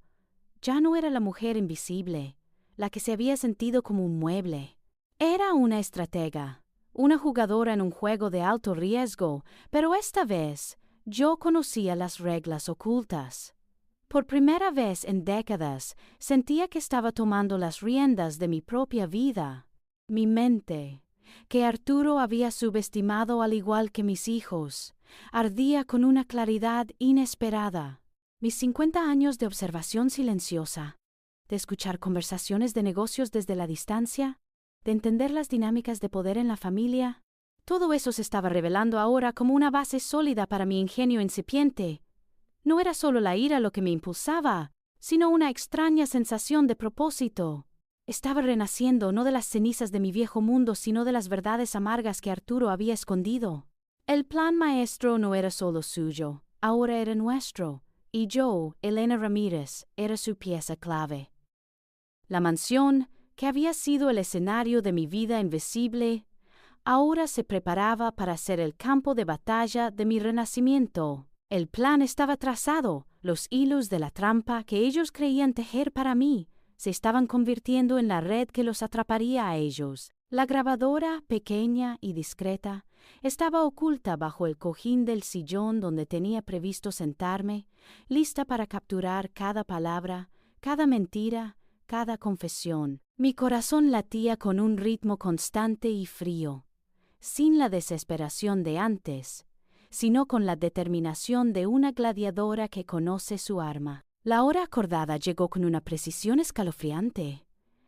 Ya no era la mujer invisible, la que se había sentido como un mueble. Era una estratega, una jugadora en un juego de alto riesgo, pero esta vez yo conocía las reglas ocultas. Por primera vez en décadas sentía que estaba tomando las riendas de mi propia vida. Mi mente, que Arturo había subestimado al igual que mis hijos, ardía con una claridad inesperada. Mis 50 años de observación silenciosa, de escuchar conversaciones de negocios desde la distancia, de entender las dinámicas de poder en la familia, todo eso se estaba revelando ahora como una base sólida para mi ingenio incipiente. No era solo la ira lo que me impulsaba, sino una extraña sensación de propósito. Estaba renaciendo no de las cenizas de mi viejo mundo, sino de las verdades amargas que Arturo había escondido. El plan maestro no era solo suyo, ahora era nuestro. Y yo, Elena Ramírez, era su pieza clave. La mansión, que había sido el escenario de mi vida invisible, ahora se preparaba para ser el campo de batalla de mi renacimiento. El plan estaba trazado, los hilos de la trampa que ellos creían tejer para mí se estaban convirtiendo en la red que los atraparía a ellos. La grabadora, pequeña y discreta, estaba oculta bajo el cojín del sillón donde tenía previsto sentarme, lista para capturar cada palabra, cada mentira, cada confesión. Mi corazón latía con un ritmo constante y frío, sin la desesperación de antes, sino con la determinación de una gladiadora que conoce su arma. La hora acordada llegó con una precisión escalofriante.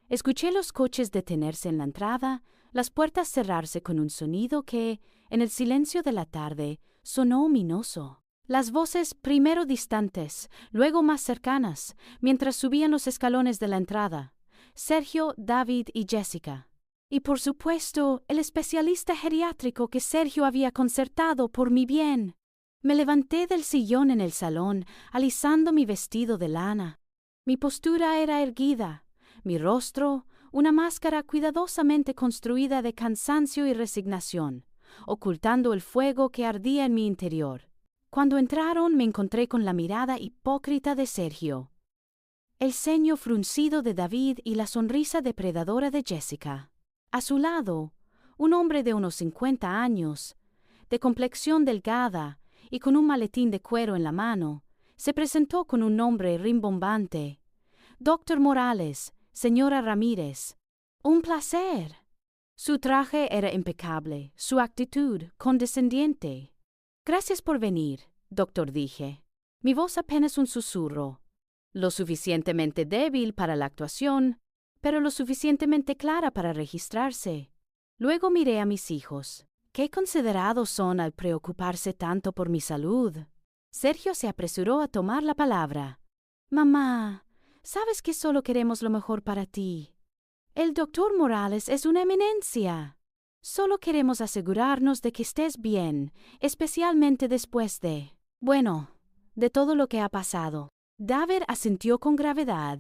Escuché los coches detenerse en la entrada, las puertas cerrarse con un sonido que, en el silencio de la tarde, sonó ominoso. Las voces primero distantes, luego más cercanas, mientras subían los escalones de la entrada. Sergio, David y Jessica. Y por supuesto, el especialista geriátrico que Sergio había concertado por mi bien. Me levanté del sillón en el salón, alisando mi vestido de lana. Mi postura era erguida, mi rostro, una máscara cuidadosamente construida de cansancio y resignación, ocultando el fuego que ardía en mi interior. Cuando entraron me encontré con la mirada hipócrita de Sergio, el ceño fruncido de David y la sonrisa depredadora de Jessica. A su lado, un hombre de unos 50 años, de complexión delgada y con un maletín de cuero en la mano, se presentó con un nombre rimbombante. Dr. Morales, señora Ramírez. Un placer. Su traje era impecable, su actitud condescendiente. Gracias por venir, doctor, dije. Mi voz apenas un susurro, lo suficientemente débil para la actuación, pero lo suficientemente clara para registrarse. Luego miré a mis hijos. ¿Qué considerados son al preocuparse tanto por mi salud? Sergio se apresuró a tomar la palabra. Mamá, sabes que solo queremos lo mejor para ti. El doctor Morales es una eminencia. Solo queremos asegurarnos de que estés bien, especialmente después de todo lo que ha pasado. David asintió con gravedad,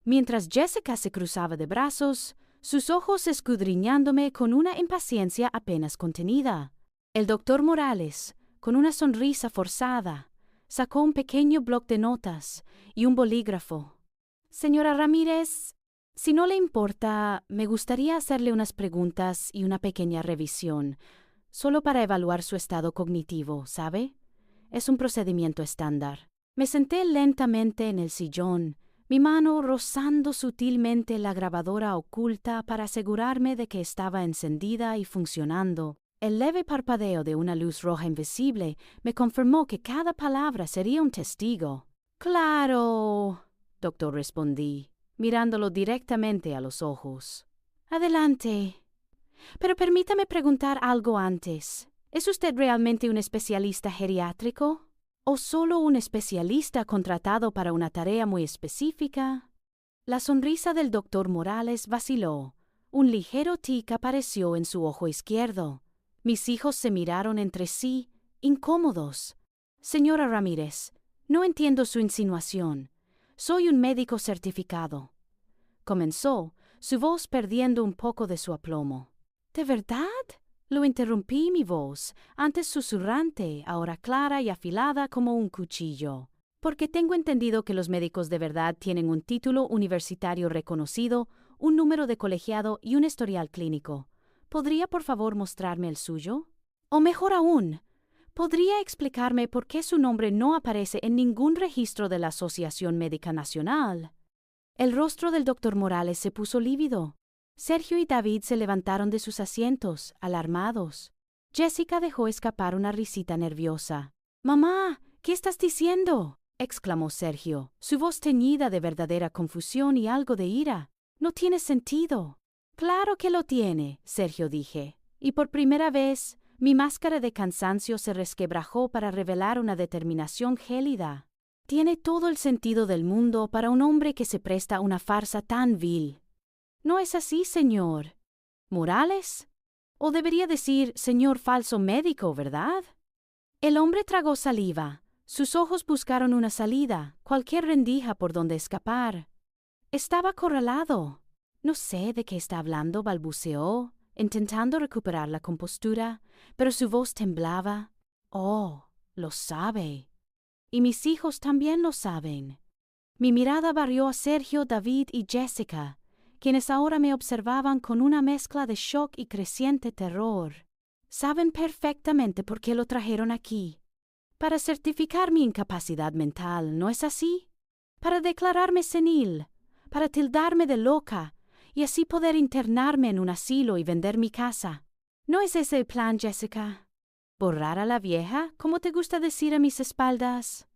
mientras Jessica se cruzaba de brazos, sus ojos escudriñándome con una impaciencia apenas contenida. El doctor Morales, con una sonrisa forzada, sacó un pequeño bloc de notas y un bolígrafo. Señora Ramírez, si no le importa, me gustaría hacerle unas preguntas y una pequeña revisión, solo para evaluar su estado cognitivo, ¿sabe? Es un procedimiento estándar. Me senté lentamente en el sillón, mi mano rozando sutilmente la grabadora oculta para asegurarme de que estaba encendida y funcionando. El leve parpadeo de una luz roja invisible me confirmó que cada palabra sería un testigo. «Claro», doctor, respondí, mirándolo directamente a los ojos. «Adelante. Pero permítame preguntar algo antes. ¿Es usted realmente un especialista geriátrico? ¿O solo un especialista contratado para una tarea muy específica?» La sonrisa del doctor Morales vaciló. Un ligero tic apareció en su ojo izquierdo. Mis hijos se miraron entre sí, incómodos. «Señora Ramírez, no entiendo su insinuación. Soy un médico certificado», comenzó, su voz perdiendo un poco de su aplomo. «¿De verdad?», lo interrumpí mi voz, antes susurrante, ahora clara y afilada como un cuchillo. «Porque tengo entendido que los médicos de verdad tienen un título universitario reconocido, un número de colegiado y un historial clínico. ¿Podría por favor mostrarme el suyo? O mejor aún, ¿podría explicarme por qué su nombre no aparece en ningún registro de la Asociación Médica Nacional?» El rostro del doctor Morales se puso lívido. Sergio y David se levantaron de sus asientos, alarmados. Jessica dejó escapar una risita nerviosa. «Mamá, ¿qué estás diciendo?», exclamó Sergio, su voz teñida de verdadera confusión y algo de ira. «No tiene sentido». «Claro que lo tiene», Sergio dije, y por primera vez mi máscara de cansancio se resquebrajó para revelar una determinación gélida. «Tiene todo el sentido del mundo para un hombre que se presta a una farsa tan vil. ¿No es así, señor Morales? O debería decir, señor falso médico, ¿verdad?» El hombre tragó saliva. Sus ojos buscaron una salida, cualquier rendija por donde escapar. Estaba acorralado. «No sé de qué está hablando», balbuceó, intentando recuperar la compostura, pero su voz temblaba. «Oh, lo sabe. Y mis hijos también lo saben». Mi mirada barrió a Sergio, David y Jessica, quienes ahora me observaban con una mezcla de shock y creciente terror. «Saben perfectamente por qué lo trajeron aquí. Para certificar mi incapacidad mental, ¿no es así? Para declararme senil, para tildarme de loca, y así poder internarme en un asilo y vender mi casa. ¿No es ese el plan, Jessica? ¿Borrar a la vieja, como te gusta decir a mis espaldas?»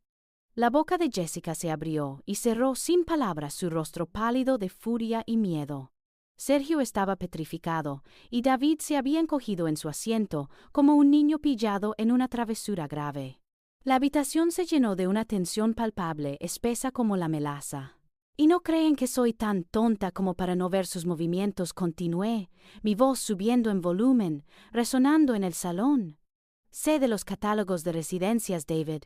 La boca de Jessica se abrió y cerró sin palabras, su rostro pálido de furia y miedo. Sergio estaba petrificado y David se había encogido en su asiento como un niño pillado en una travesura grave. La habitación se llenó de una tensión palpable, espesa como la melaza. «¿Y no creen que soy tan tonta como para no ver sus movimientos?», continué, mi voz subiendo en volumen, resonando en el salón. «Sé de los catálogos de residencias, David.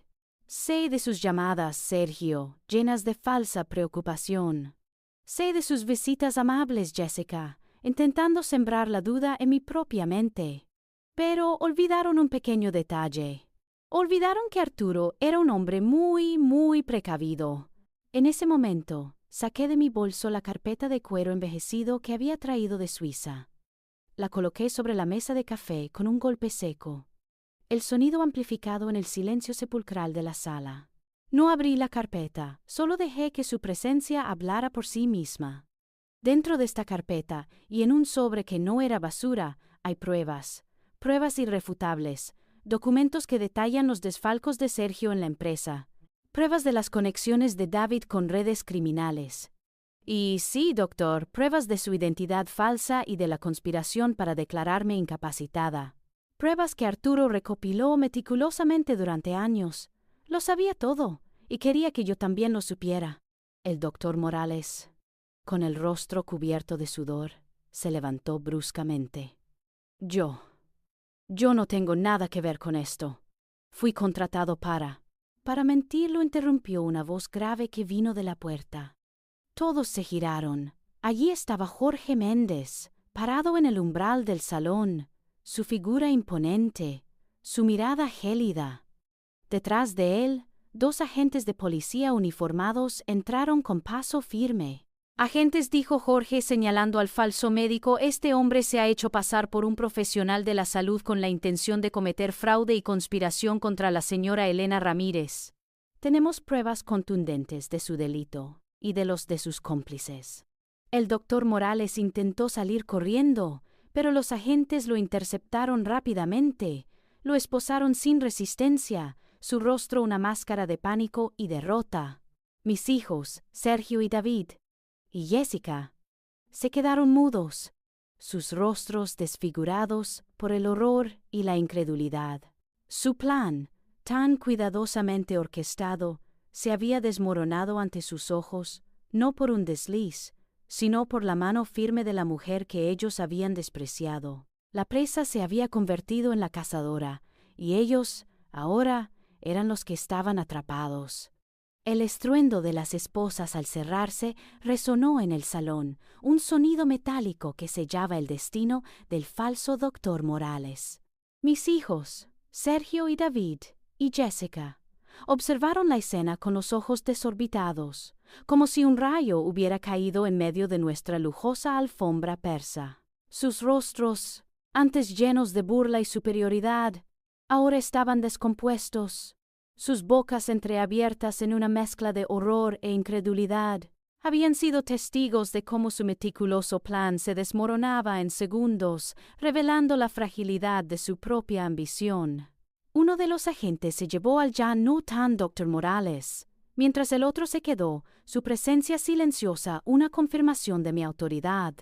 Sé de sus llamadas, Sergio, llenas de falsa preocupación. Sé de sus visitas amables, Jessica, intentando sembrar la duda en mi propia mente. Pero olvidaron un pequeño detalle. Olvidaron que Arturo era un hombre muy, muy precavido». En ese momento, saqué de mi bolso la carpeta de cuero envejecido que había traído de Suiza. La coloqué sobre la mesa de café con un golpe seco, el sonido amplificado en el silencio sepulcral de la sala. No abrí la carpeta, solo dejé que su presencia hablara por sí misma. Dentro de esta carpeta, y en un sobre que no era basura, hay pruebas irrefutables, documentos que detallan los desfalcos de Sergio en la empresa, pruebas de las conexiones de David con redes criminales. Y sí, doctor, pruebas de su identidad falsa y de la conspiración para declararme incapacitada. Pruebas que Arturo recopiló meticulosamente durante años. Lo sabía todo, y quería que yo también lo supiera. El doctor Morales, con el rostro cubierto de sudor, se levantó bruscamente. Yo no tengo nada que ver con esto. Fui contratado para mentir, lo interrumpió una voz grave que vino de la puerta. Todos se giraron. Allí estaba Jorge Méndez, parado en el umbral del salón, su figura imponente, su mirada gélida. Detrás de él, 2 agentes de policía uniformados entraron con paso firme. «Agentes», dijo Jorge señalando al falso médico, «este hombre se ha hecho pasar por un profesional de la salud con la intención de cometer fraude y conspiración contra la señora Elena Ramírez. Tenemos pruebas contundentes de su delito». y de los de sus cómplices. El doctor Morales intentó salir corriendo, pero los agentes lo interceptaron rápidamente, lo esposaron sin resistencia, su rostro una máscara de pánico y derrota. Mis hijos, Sergio y David, y Jessica, se quedaron mudos, sus rostros desfigurados por el horror y la incredulidad. Su plan, tan cuidadosamente orquestado, se había desmoronado ante sus ojos, no por un desliz, sino por la mano firme de la mujer que ellos habían despreciado. La presa se había convertido en la cazadora, y ellos, ahora, eran los que estaban atrapados. El estruendo de las esposas al cerrarse resonó en el salón, un sonido metálico que sellaba el destino del falso doctor Morales. Mis hijos, Sergio y David, y Jessica, observaron la escena con los ojos desorbitados, como si un rayo hubiera caído en medio de nuestra lujosa alfombra persa. Sus rostros, antes llenos de burla y superioridad, ahora estaban descompuestos, sus bocas entreabiertas en una mezcla de horror e incredulidad. Habían sido testigos de cómo su meticuloso plan se desmoronaba en segundos, revelando la fragilidad de su propia ambición. Uno de los agentes se llevó al ya no tan doctor Morales, mientras el otro se quedó, su presencia silenciosa, una confirmación de mi autoridad.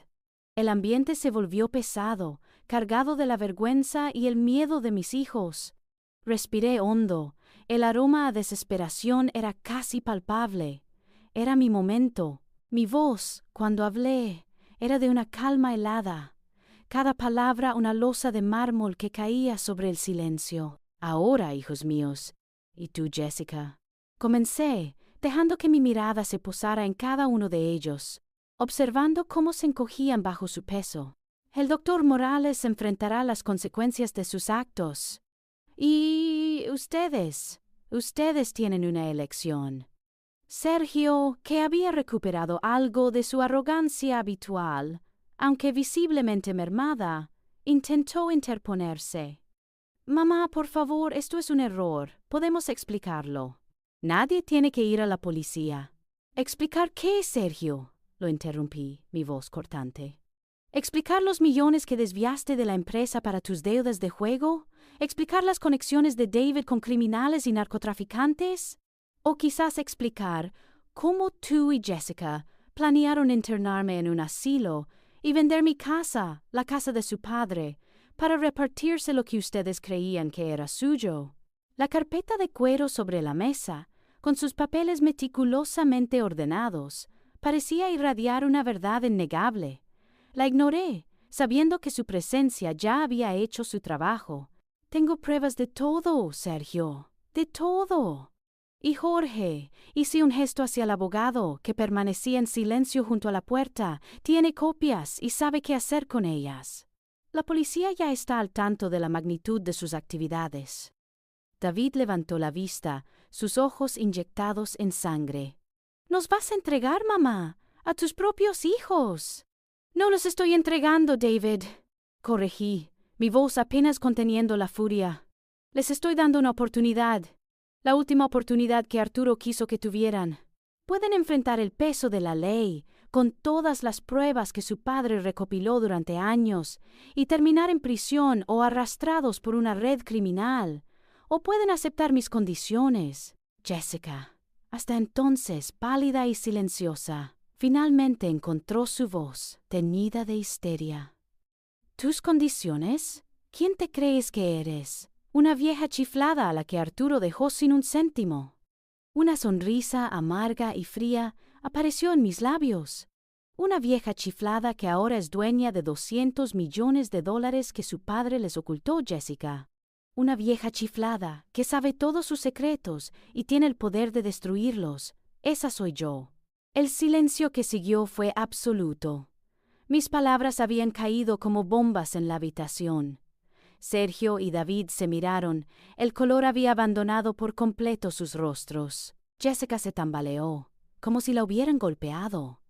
El ambiente se volvió pesado, cargado de la vergüenza y el miedo de mis hijos. Respiré hondo, el aroma a desesperación era casi palpable. Era mi momento. Mi voz, cuando hablé, era de una calma helada. Cada palabra una losa de mármol que caía sobre el silencio. Ahora, hijos míos, y tú, Jessica. Comencé, dejando que mi mirada se posara en cada uno de ellos, observando cómo se encogían bajo su peso. El doctor Morales enfrentará las consecuencias de sus actos. Y ustedes tienen una elección. Sergio, que había recuperado algo de su arrogancia habitual, aunque visiblemente mermada, intentó interponerse. Mamá, por favor, esto es un error. Podemos explicarlo. Nadie tiene que ir a la policía. ¿Explicar qué, Sergio? Lo interrumpí, mi voz cortante. ¿Explicar los millones que desviaste de la empresa para tus deudas de juego? ¿Explicar las conexiones de David con criminales y narcotraficantes? ¿O quizás explicar cómo tú y Jessica planearon internarme en un asilo y vender mi casa, la casa de su padre, para repartirse lo que ustedes creían que era suyo? La carpeta de cuero sobre la mesa, con sus papeles meticulosamente ordenados, parecía irradiar una verdad innegable. La ignoré, sabiendo que su presencia ya había hecho su trabajo. Tengo pruebas de todo, Sergio, de todo. Y Jorge, hice un gesto hacia el abogado, que permanecía en silencio junto a la puerta. Tiene copias y sabe qué hacer con ellas. La policía ya está al tanto de la magnitud de sus actividades. David levantó la vista, sus ojos inyectados en sangre. ¿Nos vas a entregar, mamá? ¡A tus propios hijos! No los estoy entregando, David, corregí, mi voz apenas conteniendo la furia. Les estoy dando una oportunidad, la última oportunidad que Arturo quiso que tuvieran. Pueden enfrentar el peso de la ley, con todas las pruebas que su padre recopiló durante años, y terminar en prisión o arrastrados por una red criminal. O pueden aceptar mis condiciones. Jessica, hasta entonces pálida y silenciosa, finalmente encontró su voz, teñida de histeria. ¿Tus condiciones? ¿Quién te crees que eres? Una vieja chiflada a la que Arturo dejó sin un céntimo. Una sonrisa amarga y fría apareció en mis labios. Una vieja chiflada que ahora es dueña de $200 millones que su padre les ocultó, Jessica. Una vieja chiflada que sabe todos sus secretos y tiene el poder de destruirlos. Esa soy yo. El silencio que siguió fue absoluto. Mis palabras habían caído como bombas en la habitación. Sergio y David se miraron. El color había abandonado por completo sus rostros. Jessica se tambaleó, como si la hubieran golpeado.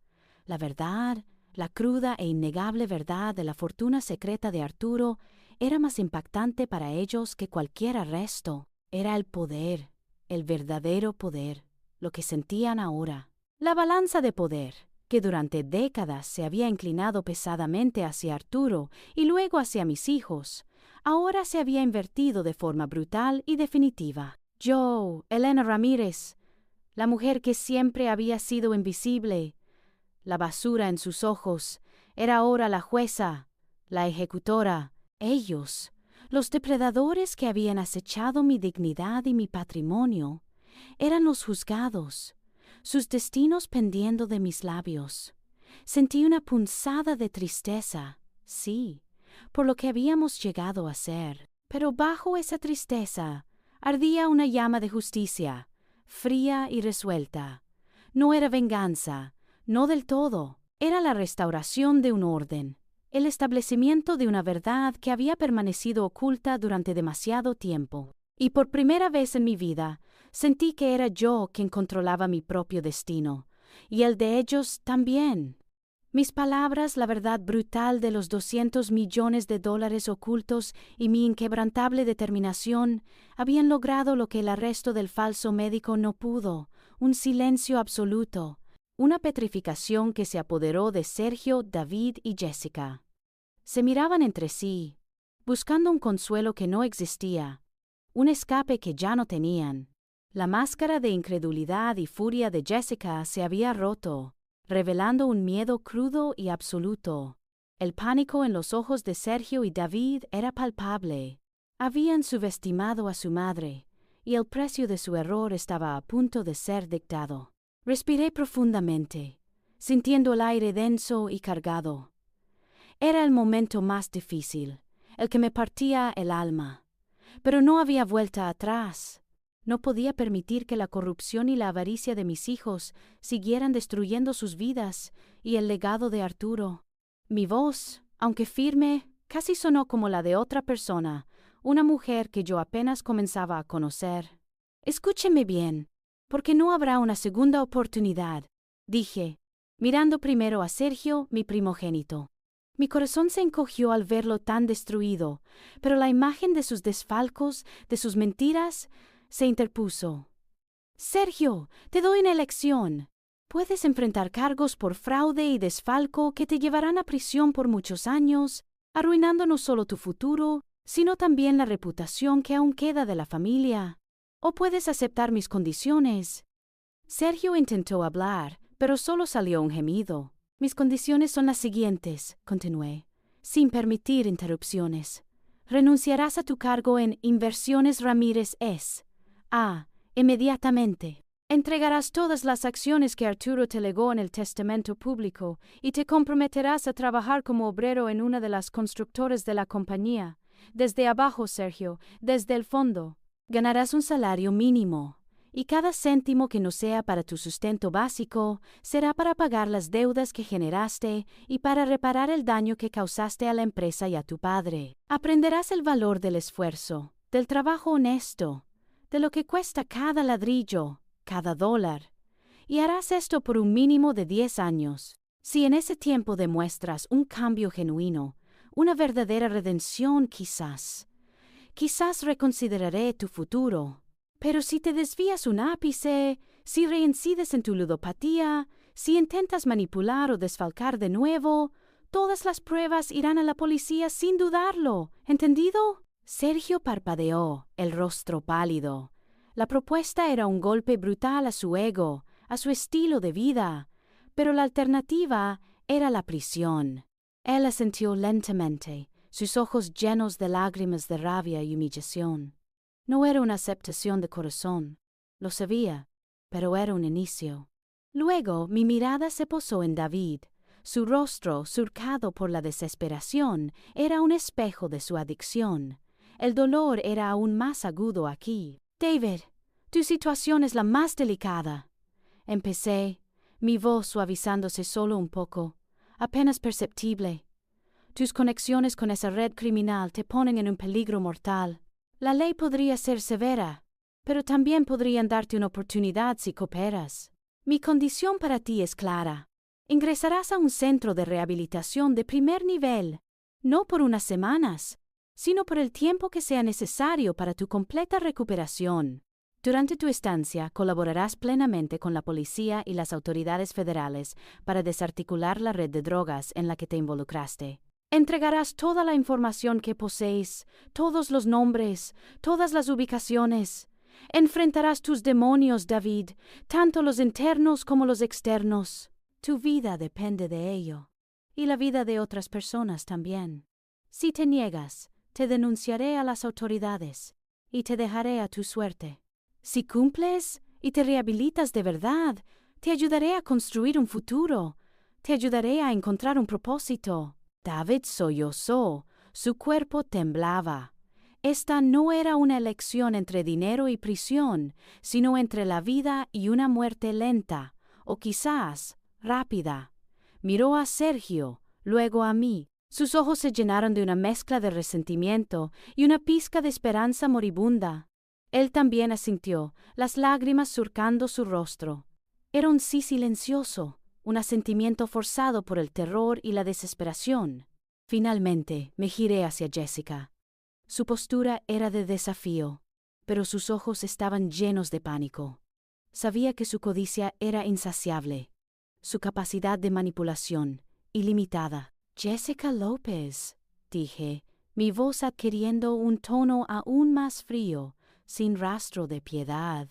La verdad, la cruda e innegable verdad de la fortuna secreta de Arturo era más impactante para ellos que cualquier arresto. Era el poder, el verdadero poder, lo que sentían ahora. La balanza de poder, que durante décadas se había inclinado pesadamente hacia Arturo y luego hacia mis hijos, ahora se había invertido de forma brutal y definitiva. Yo, Elena Ramírez, la mujer que siempre había sido invisible, la basura en sus ojos, era ahora la jueza, la ejecutora. Ellos, los depredadores que habían acechado mi dignidad y mi patrimonio, eran los juzgados, sus destinos pendiendo de mis labios. Sentí una punzada de tristeza, sí, por lo que habíamos llegado a ser. Pero bajo esa tristeza ardía una llama de justicia, fría y resuelta. No era venganza, no del todo, era la restauración de un orden, el establecimiento de una verdad que había permanecido oculta durante demasiado tiempo. Y por primera vez en mi vida, sentí que era yo quien controlaba mi propio destino, y el de ellos también. Mis palabras, la verdad brutal de los $200 millones ocultos y mi inquebrantable determinación habían logrado lo que el arresto del falso médico no pudo, un silencio absoluto, una petrificación que se apoderó de Sergio, David y Jessica. Se miraban entre sí, buscando un consuelo que no existía, un escape que ya no tenían. La máscara de incredulidad y furia de Jessica se había roto, revelando un miedo crudo y absoluto. El pánico en los ojos de Sergio y David era palpable. Habían subestimado a su madre, y el precio de su error estaba a punto de ser dictado. Respiré profundamente, sintiendo el aire denso y cargado. Era el momento más difícil, el que me partía el alma. Pero no había vuelta atrás. No podía permitir que la corrupción y la avaricia de mis hijos siguieran destruyendo sus vidas y el legado de Arturo. Mi voz, aunque firme, casi sonó como la de otra persona, una mujer que yo apenas comenzaba a conocer. Escúcheme bien, porque no habrá una segunda oportunidad, dije, mirando primero a Sergio, mi primogénito. Mi corazón se encogió al verlo tan destruido, pero la imagen de sus desfalcos, de sus mentiras, se interpuso. Sergio, te doy una elección. Puedes enfrentar cargos por fraude y desfalco que te llevarán a prisión por muchos años, arruinando no solo tu futuro, sino también la reputación que aún queda de la familia. O puedes aceptar mis condiciones. Sergio intentó hablar, pero solo salió un gemido. Mis condiciones son las siguientes, continué, sin permitir interrupciones. Renunciarás a tu cargo en Inversiones Ramírez S.A. inmediatamente. Entregarás todas las acciones que Arturo te legó en el testamento público y te comprometerás a trabajar como obrero en una de las constructoras de la compañía. Desde abajo, Sergio, desde el fondo. Ganarás un salario mínimo, y cada céntimo que no sea para tu sustento básico será para pagar las deudas que generaste y para reparar el daño que causaste a la empresa y a tu padre. Aprenderás el valor del esfuerzo, del trabajo honesto, de lo que cuesta cada ladrillo, cada dólar, y harás esto por un mínimo de 10 años. Si en ese tiempo demuestras un cambio genuino, una verdadera redención quizás reconsideraré tu futuro. Pero si te desvías un ápice, si reincides en tu ludopatía, si intentas manipular o desfalcar de nuevo, todas las pruebas irán a la policía sin dudarlo, ¿entendido? Sergio parpadeó, el rostro pálido. La propuesta era un golpe brutal a su ego, a su estilo de vida, pero la alternativa era la prisión. Él asintió lentamente, sus ojos llenos de lágrimas de rabia y humillación. No era una aceptación de corazón, lo sabía, pero era un inicio. Luego mi mirada se posó en David. Su rostro, surcado por la desesperación, era un espejo de su adicción. El dolor era aún más agudo aquí. David, tu situación es la más delicada. Empecé, mi voz suavizándose solo un poco, apenas perceptible. Tus conexiones con esa red criminal te ponen en un peligro mortal. La ley podría ser severa, pero también podrían darte una oportunidad si cooperas. Mi condición para ti es clara. Ingresarás a un centro de rehabilitación de primer nivel, no por unas semanas, sino por el tiempo que sea necesario para tu completa recuperación. Durante tu estancia, colaborarás plenamente con la policía y las autoridades federales para desarticular la red de drogas en la que te involucraste. Entregarás toda la información que posees, todos los nombres, todas las ubicaciones. Enfrentarás tus demonios, David, tanto los internos como los externos. Tu vida depende de ello, y la vida de otras personas también. Si te niegas, te denunciaré a las autoridades y te dejaré a tu suerte. Si cumples y te rehabilitas de verdad, te ayudaré a construir un futuro, te ayudaré a encontrar un propósito. David sollozó, su cuerpo temblaba. Esta no era una elección entre dinero y prisión, sino entre la vida y una muerte lenta, o quizás rápida. Miró a Sergio, luego a mí. Sus ojos se llenaron de una mezcla de resentimiento y una pizca de esperanza moribunda. Él también asintió, las lágrimas surcando su rostro. Era un sí silencioso, un asentimiento forzado por el terror y la desesperación. Finalmente me giré hacia Jessica. Su postura era de desafío, pero sus ojos estaban llenos de pánico. Sabía que su codicia era insaciable, su capacidad de manipulación ilimitada. Jessica López, dije, mi voz adquiriendo un tono aún más frío, sin rastro de piedad.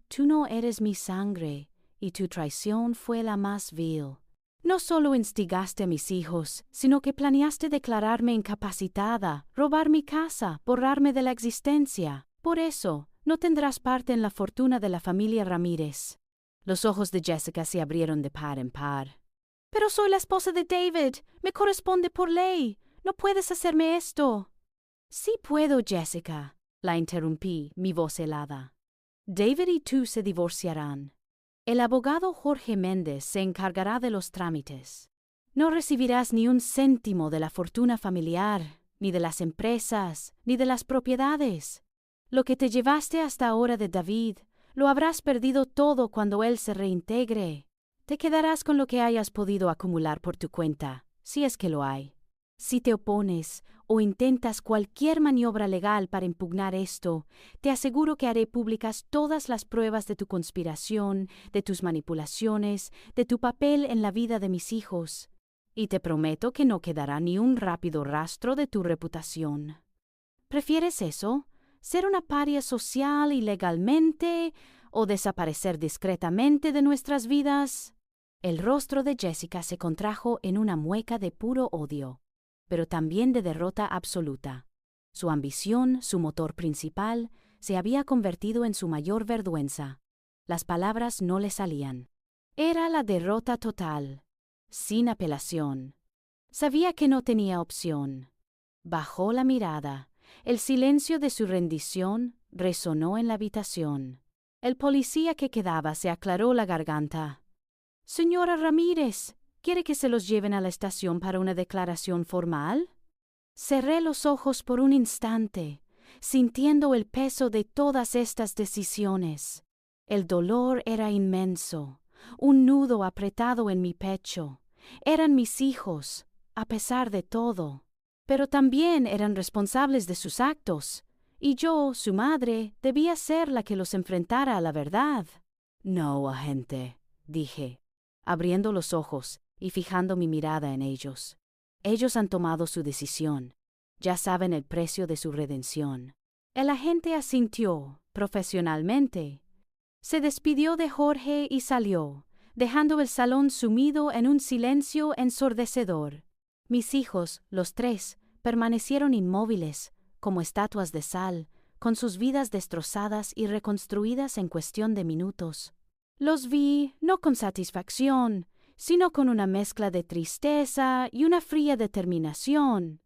Tú no eres mi sangre, y tu traición fue la más vil. No solo instigaste a mis hijos, sino que planeaste declararme incapacitada, robar mi casa, borrarme de la existencia. Por eso, no tendrás parte en la fortuna de la familia Ramírez. Los ojos de Jessica se abrieron de par en par. Pero soy la esposa de David. Me corresponde por ley. No puedes hacerme esto. Sí puedo, Jessica, la interrumpí, mi voz helada. David y tú se divorciarán. El abogado Jorge Méndez se encargará de los trámites. No recibirás ni un céntimo de la fortuna familiar, ni de las empresas, ni de las propiedades. Lo que te llevaste hasta ahora de David, lo habrás perdido todo cuando él se reintegre. Te quedarás con lo que hayas podido acumular por tu cuenta, si es que lo hay. Si te opones o intentas cualquier maniobra legal para impugnar esto, te aseguro que haré públicas todas las pruebas de tu conspiración, de tus manipulaciones, de tu papel en la vida de mis hijos. Y te prometo que no quedará ni un rápido rastro de tu reputación. ¿Prefieres eso? ¿Ser una paria social y legalmente o desaparecer discretamente de nuestras vidas? El rostro de Jessica se contrajo en una mueca de puro odio, pero también de derrota absoluta. Su ambición, su motor principal, se había convertido en su mayor vergüenza. Las palabras no le salían. Era la derrota total, sin apelación. Sabía que no tenía opción. Bajó la mirada. El silencio de su rendición resonó en la habitación. El policía que quedaba se aclaró la garganta. «Señora Ramírez, ¿quiere que se los lleven a la estación para una declaración formal?» Cerré los ojos por un instante, sintiendo el peso de todas estas decisiones. El dolor era inmenso, un nudo apretado en mi pecho. Eran mis hijos, a pesar de todo. Pero también eran responsables de sus actos, y yo, su madre, debía ser la que los enfrentara a la verdad. «No, agente», dije, abriendo los ojos y fijando mi mirada en ellos. Ellos han tomado su decisión. Ya saben el precio de su redención. El agente asintió, profesionalmente. Se despidió de Jorge y salió, dejando el salón sumido en un silencio ensordecedor. Mis hijos, los tres, permanecieron inmóviles, como estatuas de sal, con sus vidas destrozadas y reconstruidas en cuestión de minutos. Los vi, no con satisfacción, sino con una mezcla de tristeza y una fría determinación.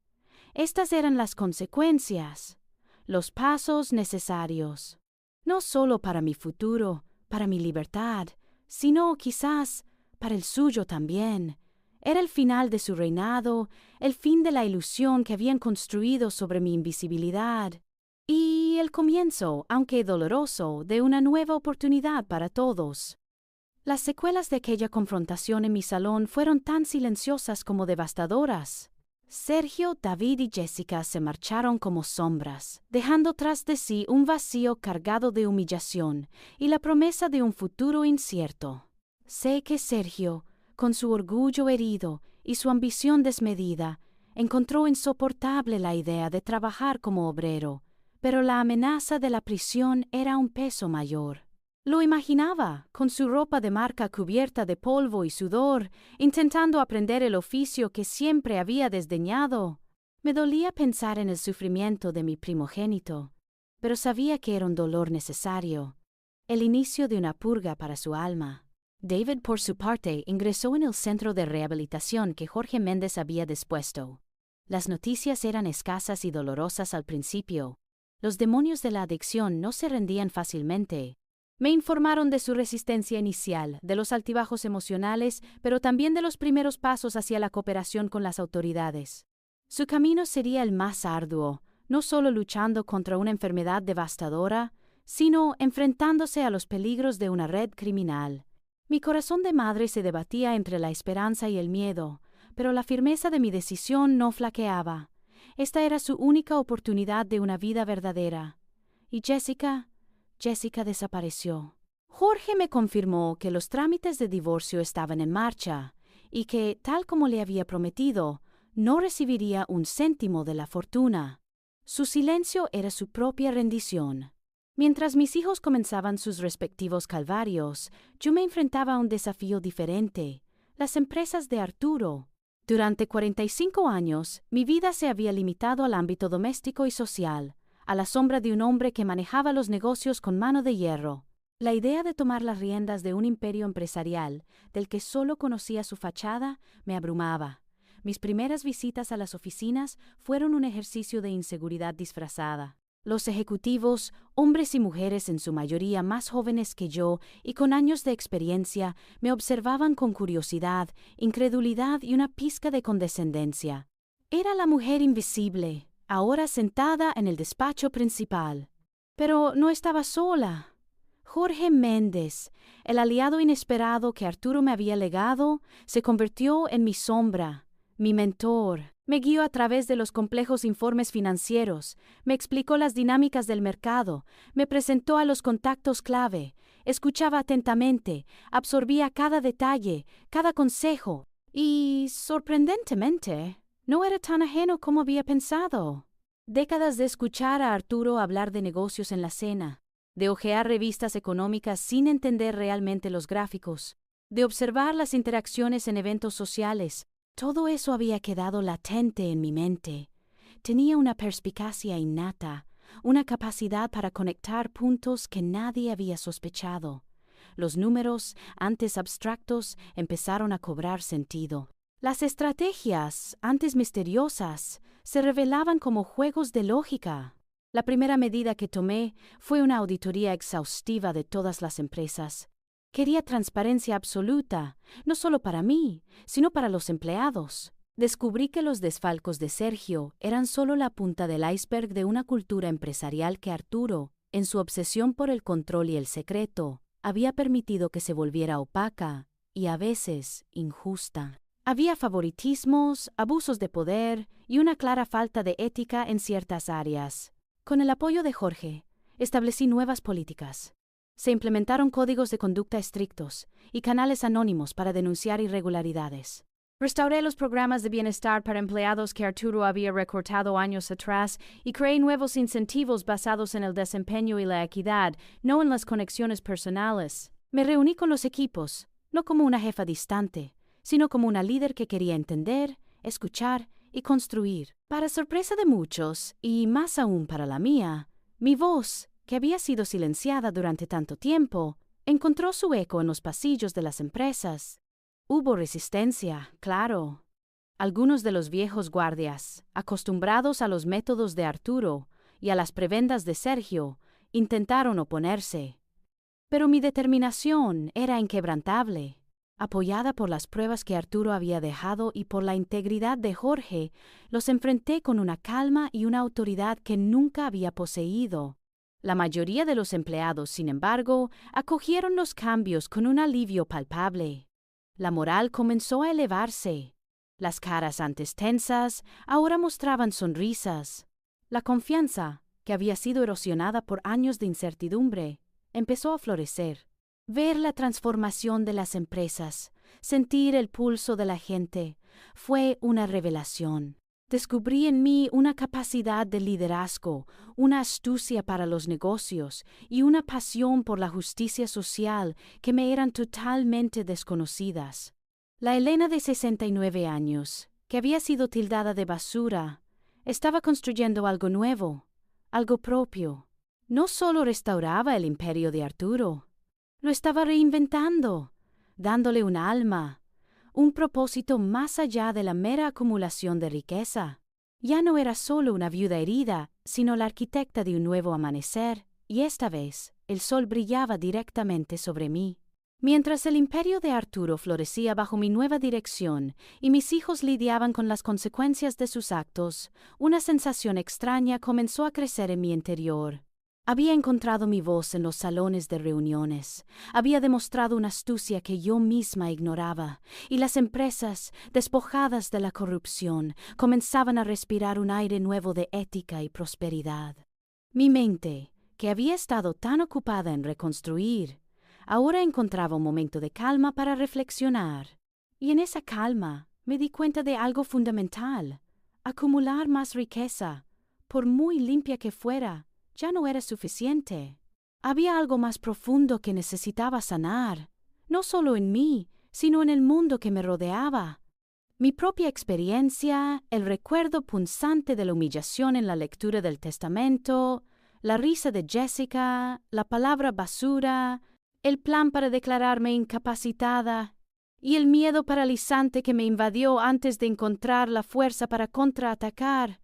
Estas eran las consecuencias, los pasos necesarios, no solo para mi futuro, para mi libertad, sino, quizás, para el suyo también. Era el final de su reinado, el fin de la ilusión que habían construido sobre mi invisibilidad, y el comienzo, aunque doloroso, de una nueva oportunidad para todos. Las secuelas de aquella confrontación en mi salón fueron tan silenciosas como devastadoras. Sergio, David y Jessica se marcharon como sombras, dejando tras de sí un vacío cargado de humillación y la promesa de un futuro incierto. Sé que Sergio, con su orgullo herido y su ambición desmedida, encontró insoportable la idea de trabajar como obrero, pero la amenaza de la prisión era un peso mayor. Lo imaginaba, con su ropa de marca cubierta de polvo y sudor, intentando aprender el oficio que siempre había desdeñado. Me dolía pensar en el sufrimiento de mi primogénito, pero sabía que era un dolor necesario, el inicio de una purga para su alma. David, por su parte, ingresó en el centro de rehabilitación que Jorge Méndez había dispuesto. Las noticias eran escasas y dolorosas al principio. Los demonios de la adicción no se rendían fácilmente. Me informaron de su resistencia inicial, de los altibajos emocionales, pero también de los primeros pasos hacia la cooperación con las autoridades. Su camino sería el más arduo, no solo luchando contra una enfermedad devastadora, sino enfrentándose a los peligros de una red criminal. Mi corazón de madre se debatía entre la esperanza y el miedo, pero la firmeza de mi decisión no flaqueaba. Esta era su única oportunidad de una vida verdadera. ¿Y Jessica? Jessica desapareció. Jorge me confirmó que los trámites de divorcio estaban en marcha y que, tal como le había prometido, no recibiría un céntimo de la fortuna. Su silencio era su propia rendición. Mientras mis hijos comenzaban sus respectivos calvarios, yo me enfrentaba a un desafío diferente: las empresas de Arturo. Durante 45 años, mi vida se había limitado al ámbito doméstico y social, a la sombra de un hombre que manejaba los negocios con mano de hierro. La idea de tomar las riendas de un imperio empresarial, del que solo conocía su fachada, me abrumaba. Mis primeras visitas a las oficinas fueron un ejercicio de inseguridad disfrazada. Los ejecutivos, hombres y mujeres en su mayoría más jóvenes que yo y con años de experiencia, me observaban con curiosidad, incredulidad y una pizca de condescendencia. Era la mujer invisible, ahora sentada en el despacho principal. Pero no estaba sola. Jorge Méndez, el aliado inesperado que Arturo me había legado, se convirtió en mi sombra, mi mentor. Me guió a través de los complejos informes financieros, me explicó las dinámicas del mercado, me presentó a los contactos clave, escuchaba atentamente, absorbía cada detalle, cada consejo, y, sorprendentemente, no era tan ajeno como había pensado. Décadas de escuchar a Arturo hablar de negocios en la cena, de hojear revistas económicas sin entender realmente los gráficos, de observar las interacciones en eventos sociales. Todo eso había quedado latente en mi mente. Tenía una perspicacia innata, una capacidad para conectar puntos que nadie había sospechado. Los números, antes abstractos, empezaron a cobrar sentido. Las estrategias, antes misteriosas, se revelaban como juegos de lógica. La primera medida que tomé fue una auditoría exhaustiva de todas las empresas. Quería transparencia absoluta, no solo para mí, sino para los empleados. Descubrí que los desfalcos de Sergio eran solo la punta del iceberg de una cultura empresarial que Arturo, en su obsesión por el control y el secreto, había permitido que se volviera opaca y a veces injusta. Había favoritismos, abusos de poder y una clara falta de ética en ciertas áreas. Con el apoyo de Jorge, establecí nuevas políticas. Se implementaron códigos de conducta estrictos y canales anónimos para denunciar irregularidades. Restauré los programas de bienestar para empleados que Arturo había recortado años atrás y creé nuevos incentivos basados en el desempeño y la equidad, no en las conexiones personales. Me reuní con los equipos, no como una jefa distante, sino como una líder que quería entender, escuchar y construir. Para sorpresa de muchos, y más aún para la mía, mi voz, que había sido silenciada durante tanto tiempo, encontró su eco en los pasillos de las empresas. Hubo resistencia, claro. Algunos de los viejos guardias, acostumbrados a los métodos de Arturo y a las prebendas de Sergio, intentaron oponerse. Pero mi determinación era inquebrantable. Apoyada por las pruebas que Arturo había dejado y por la integridad de Jorge, los enfrenté con una calma y una autoridad que nunca había poseído. La mayoría de los empleados, sin embargo, acogieron los cambios con un alivio palpable. La moral comenzó a elevarse. Las caras antes tensas ahora mostraban sonrisas. La confianza, que había sido erosionada por años de incertidumbre, empezó a florecer. Ver la transformación de las empresas, sentir el pulso de la gente, fue una revelación. Descubrí en mí una capacidad de liderazgo, una astucia para los negocios y una pasión por la justicia social que me eran totalmente desconocidas. La Elena de 69 años, que había sido tildada de basura, estaba construyendo algo nuevo, algo propio. No solo restauraba el imperio de Arturo, lo estaba reinventando, dándole un alma, un propósito más allá de la mera acumulación de riqueza. Ya no era solo una viuda herida, sino la arquitecta de un nuevo amanecer, y esta vez el sol brillaba directamente sobre mí. Mientras el imperio de Arturo florecía bajo mi nueva dirección y mis hijos lidiaban con las consecuencias de sus actos, una sensación extraña comenzó a crecer en mi interior. Había encontrado mi voz en los salones de reuniones, había demostrado una astucia que yo misma ignoraba, y las empresas, despojadas de la corrupción, comenzaban a respirar un aire nuevo de ética y prosperidad. Mi mente, que había estado tan ocupada en reconstruir, ahora encontraba un momento de calma para reflexionar. Y en esa calma me di cuenta de algo fundamental: acumular más riqueza, por muy limpia que fuera, ya no era suficiente. Había algo más profundo que necesitaba sanar, no solo en mí, sino en el mundo que me rodeaba. Mi propia experiencia, el recuerdo punzante de la humillación en la lectura del testamento, la risa de Jessica, la palabra basura, el plan para declararme incapacitada y el miedo paralizante que me invadió antes de encontrar la fuerza para contraatacar.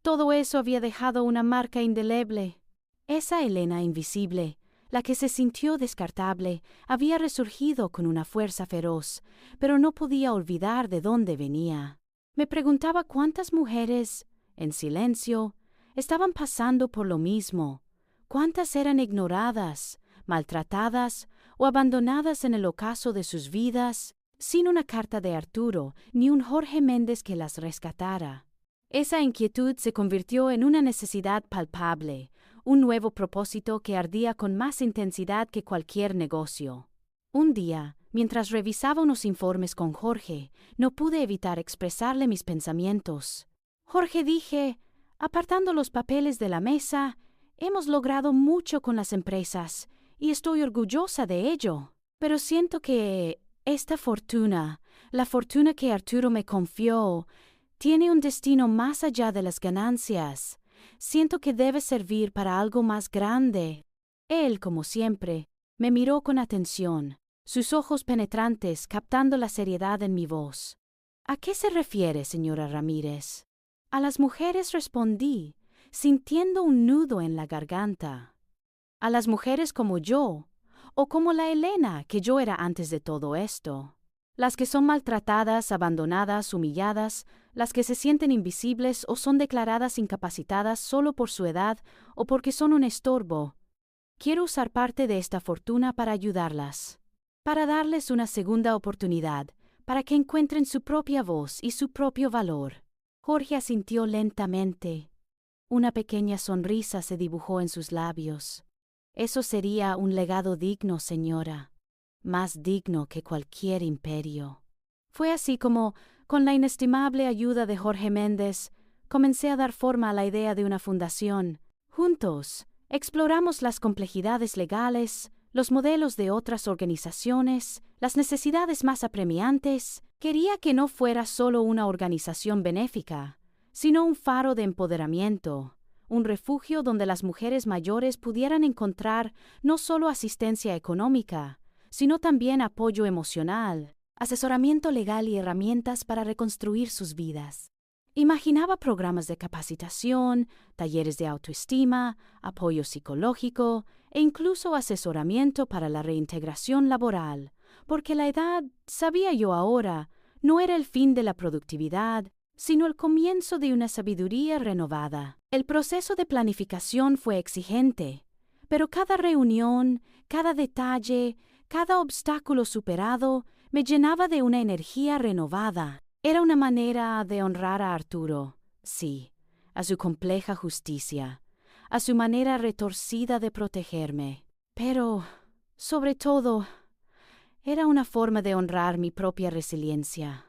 Todo eso había dejado una marca indeleble. Esa Elena invisible, la que se sintió descartable, había resurgido con una fuerza feroz, pero no podía olvidar de dónde venía. Me preguntaba cuántas mujeres, en silencio, estaban pasando por lo mismo, cuántas eran ignoradas, maltratadas o abandonadas en el ocaso de sus vidas, sin una carta de Arturo ni un Jorge Méndez que las rescatara. Esa inquietud se convirtió en una necesidad palpable, un nuevo propósito que ardía con más intensidad que cualquier negocio. Un día, mientras revisaba unos informes con Jorge, no pude evitar expresarle mis pensamientos. Jorge, dije, apartando los papeles de la mesa, hemos logrado mucho con las empresas, y estoy orgullosa de ello. Pero siento que esta fortuna, la fortuna que Arturo me confió, tiene un destino más allá de las ganancias. Siento que debe servir para algo más grande. Él, como siempre, me miró con atención, sus ojos penetrantes captando la seriedad en mi voz. ¿A qué se refiere, señora Ramírez? A las mujeres, respondí, sintiendo un nudo en la garganta. A las mujeres como yo, o como la Elena que yo era antes de todo esto. Las que son maltratadas, abandonadas, humilladas, las que se sienten invisibles o son declaradas incapacitadas solo por su edad o porque son un estorbo. Quiero usar parte de esta fortuna para ayudarlas, para darles una segunda oportunidad, para que encuentren su propia voz y su propio valor. Jorge asintió lentamente. Una pequeña sonrisa se dibujó en sus labios. Eso sería un legado digno, señora, más digno que cualquier imperio. Fue así como, con la inestimable ayuda de Jorge Méndez, comencé a dar forma a la idea de una fundación. Juntos, exploramos las complejidades legales, los modelos de otras organizaciones, las necesidades más apremiantes. Quería que no fuera solo una organización benéfica, sino un faro de empoderamiento, un refugio donde las mujeres mayores pudieran encontrar no solo asistencia económica, sino también apoyo emocional, asesoramiento legal y herramientas para reconstruir sus vidas. Imaginaba programas de capacitación, talleres de autoestima, apoyo psicológico e incluso asesoramiento para la reintegración laboral, porque la edad, sabía yo ahora, no era el fin de la productividad, sino el comienzo de una sabiduría renovada. El proceso de planificación fue exigente, pero cada reunión, cada detalle, cada obstáculo superado me llenaba de una energía renovada. Era una manera de honrar a Arturo, sí, a su compleja justicia, a su manera retorcida de protegerme. Pero, sobre todo, era una forma de honrar mi propia resiliencia,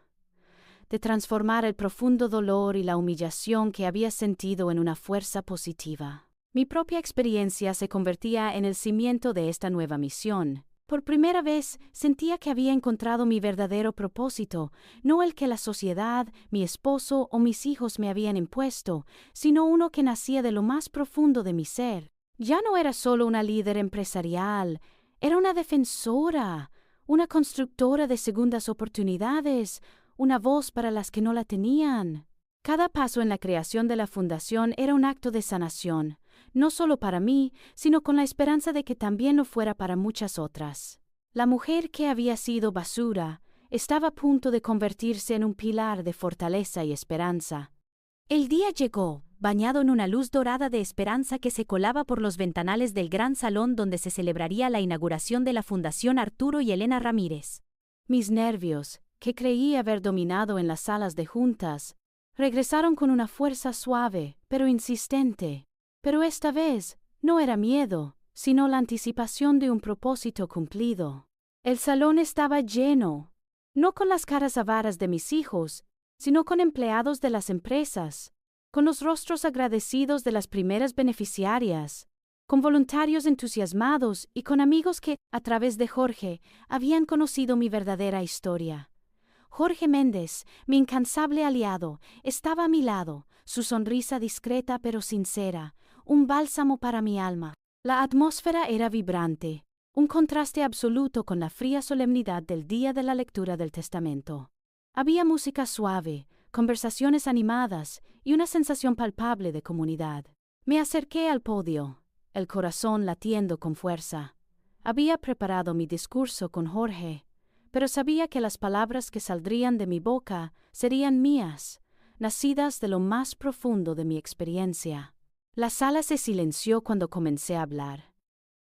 de transformar el profundo dolor y la humillación que había sentido en una fuerza positiva. Mi propia experiencia se convertía en el cimiento de esta nueva misión. Por primera vez sentía que había encontrado mi verdadero propósito, no el que la sociedad, mi esposo o mis hijos me habían impuesto, sino uno que nacía de lo más profundo de mi ser. Ya no era solo una líder empresarial, era una defensora, una constructora de segundas oportunidades, una voz para las que no la tenían. Cada paso en la creación de la fundación era un acto de sanación, no solo para mí, sino con la esperanza de que también lo fuera para muchas otras. La mujer que había sido basura estaba a punto de convertirse en un pilar de fortaleza y esperanza. El día llegó, bañado en una luz dorada de esperanza que se colaba por los ventanales del gran salón donde se celebraría la inauguración de la Fundación Arturo y Elena Ramírez. Mis nervios, que creí haber dominado en las salas de juntas, regresaron con una fuerza suave, pero insistente. Pero esta vez no era miedo, sino la anticipación de un propósito cumplido. El salón estaba lleno, no con las caras avaras de mis hijos, sino con empleados de las empresas, con los rostros agradecidos de las primeras beneficiarias, con voluntarios entusiasmados y con amigos que, a través de Jorge, habían conocido mi verdadera historia. Jorge Méndez, mi incansable aliado, estaba a mi lado, su sonrisa discreta pero sincera, un bálsamo para mi alma. La atmósfera era vibrante, un contraste absoluto con la fría solemnidad del día de la lectura del testamento. Había música suave, conversaciones animadas y una sensación palpable de comunidad. Me acerqué al podio, el corazón latiendo con fuerza. Había preparado mi discurso con Jorge, pero sabía que las palabras que saldrían de mi boca serían mías, nacidas de lo más profundo de mi experiencia. La sala se silenció cuando comencé a hablar.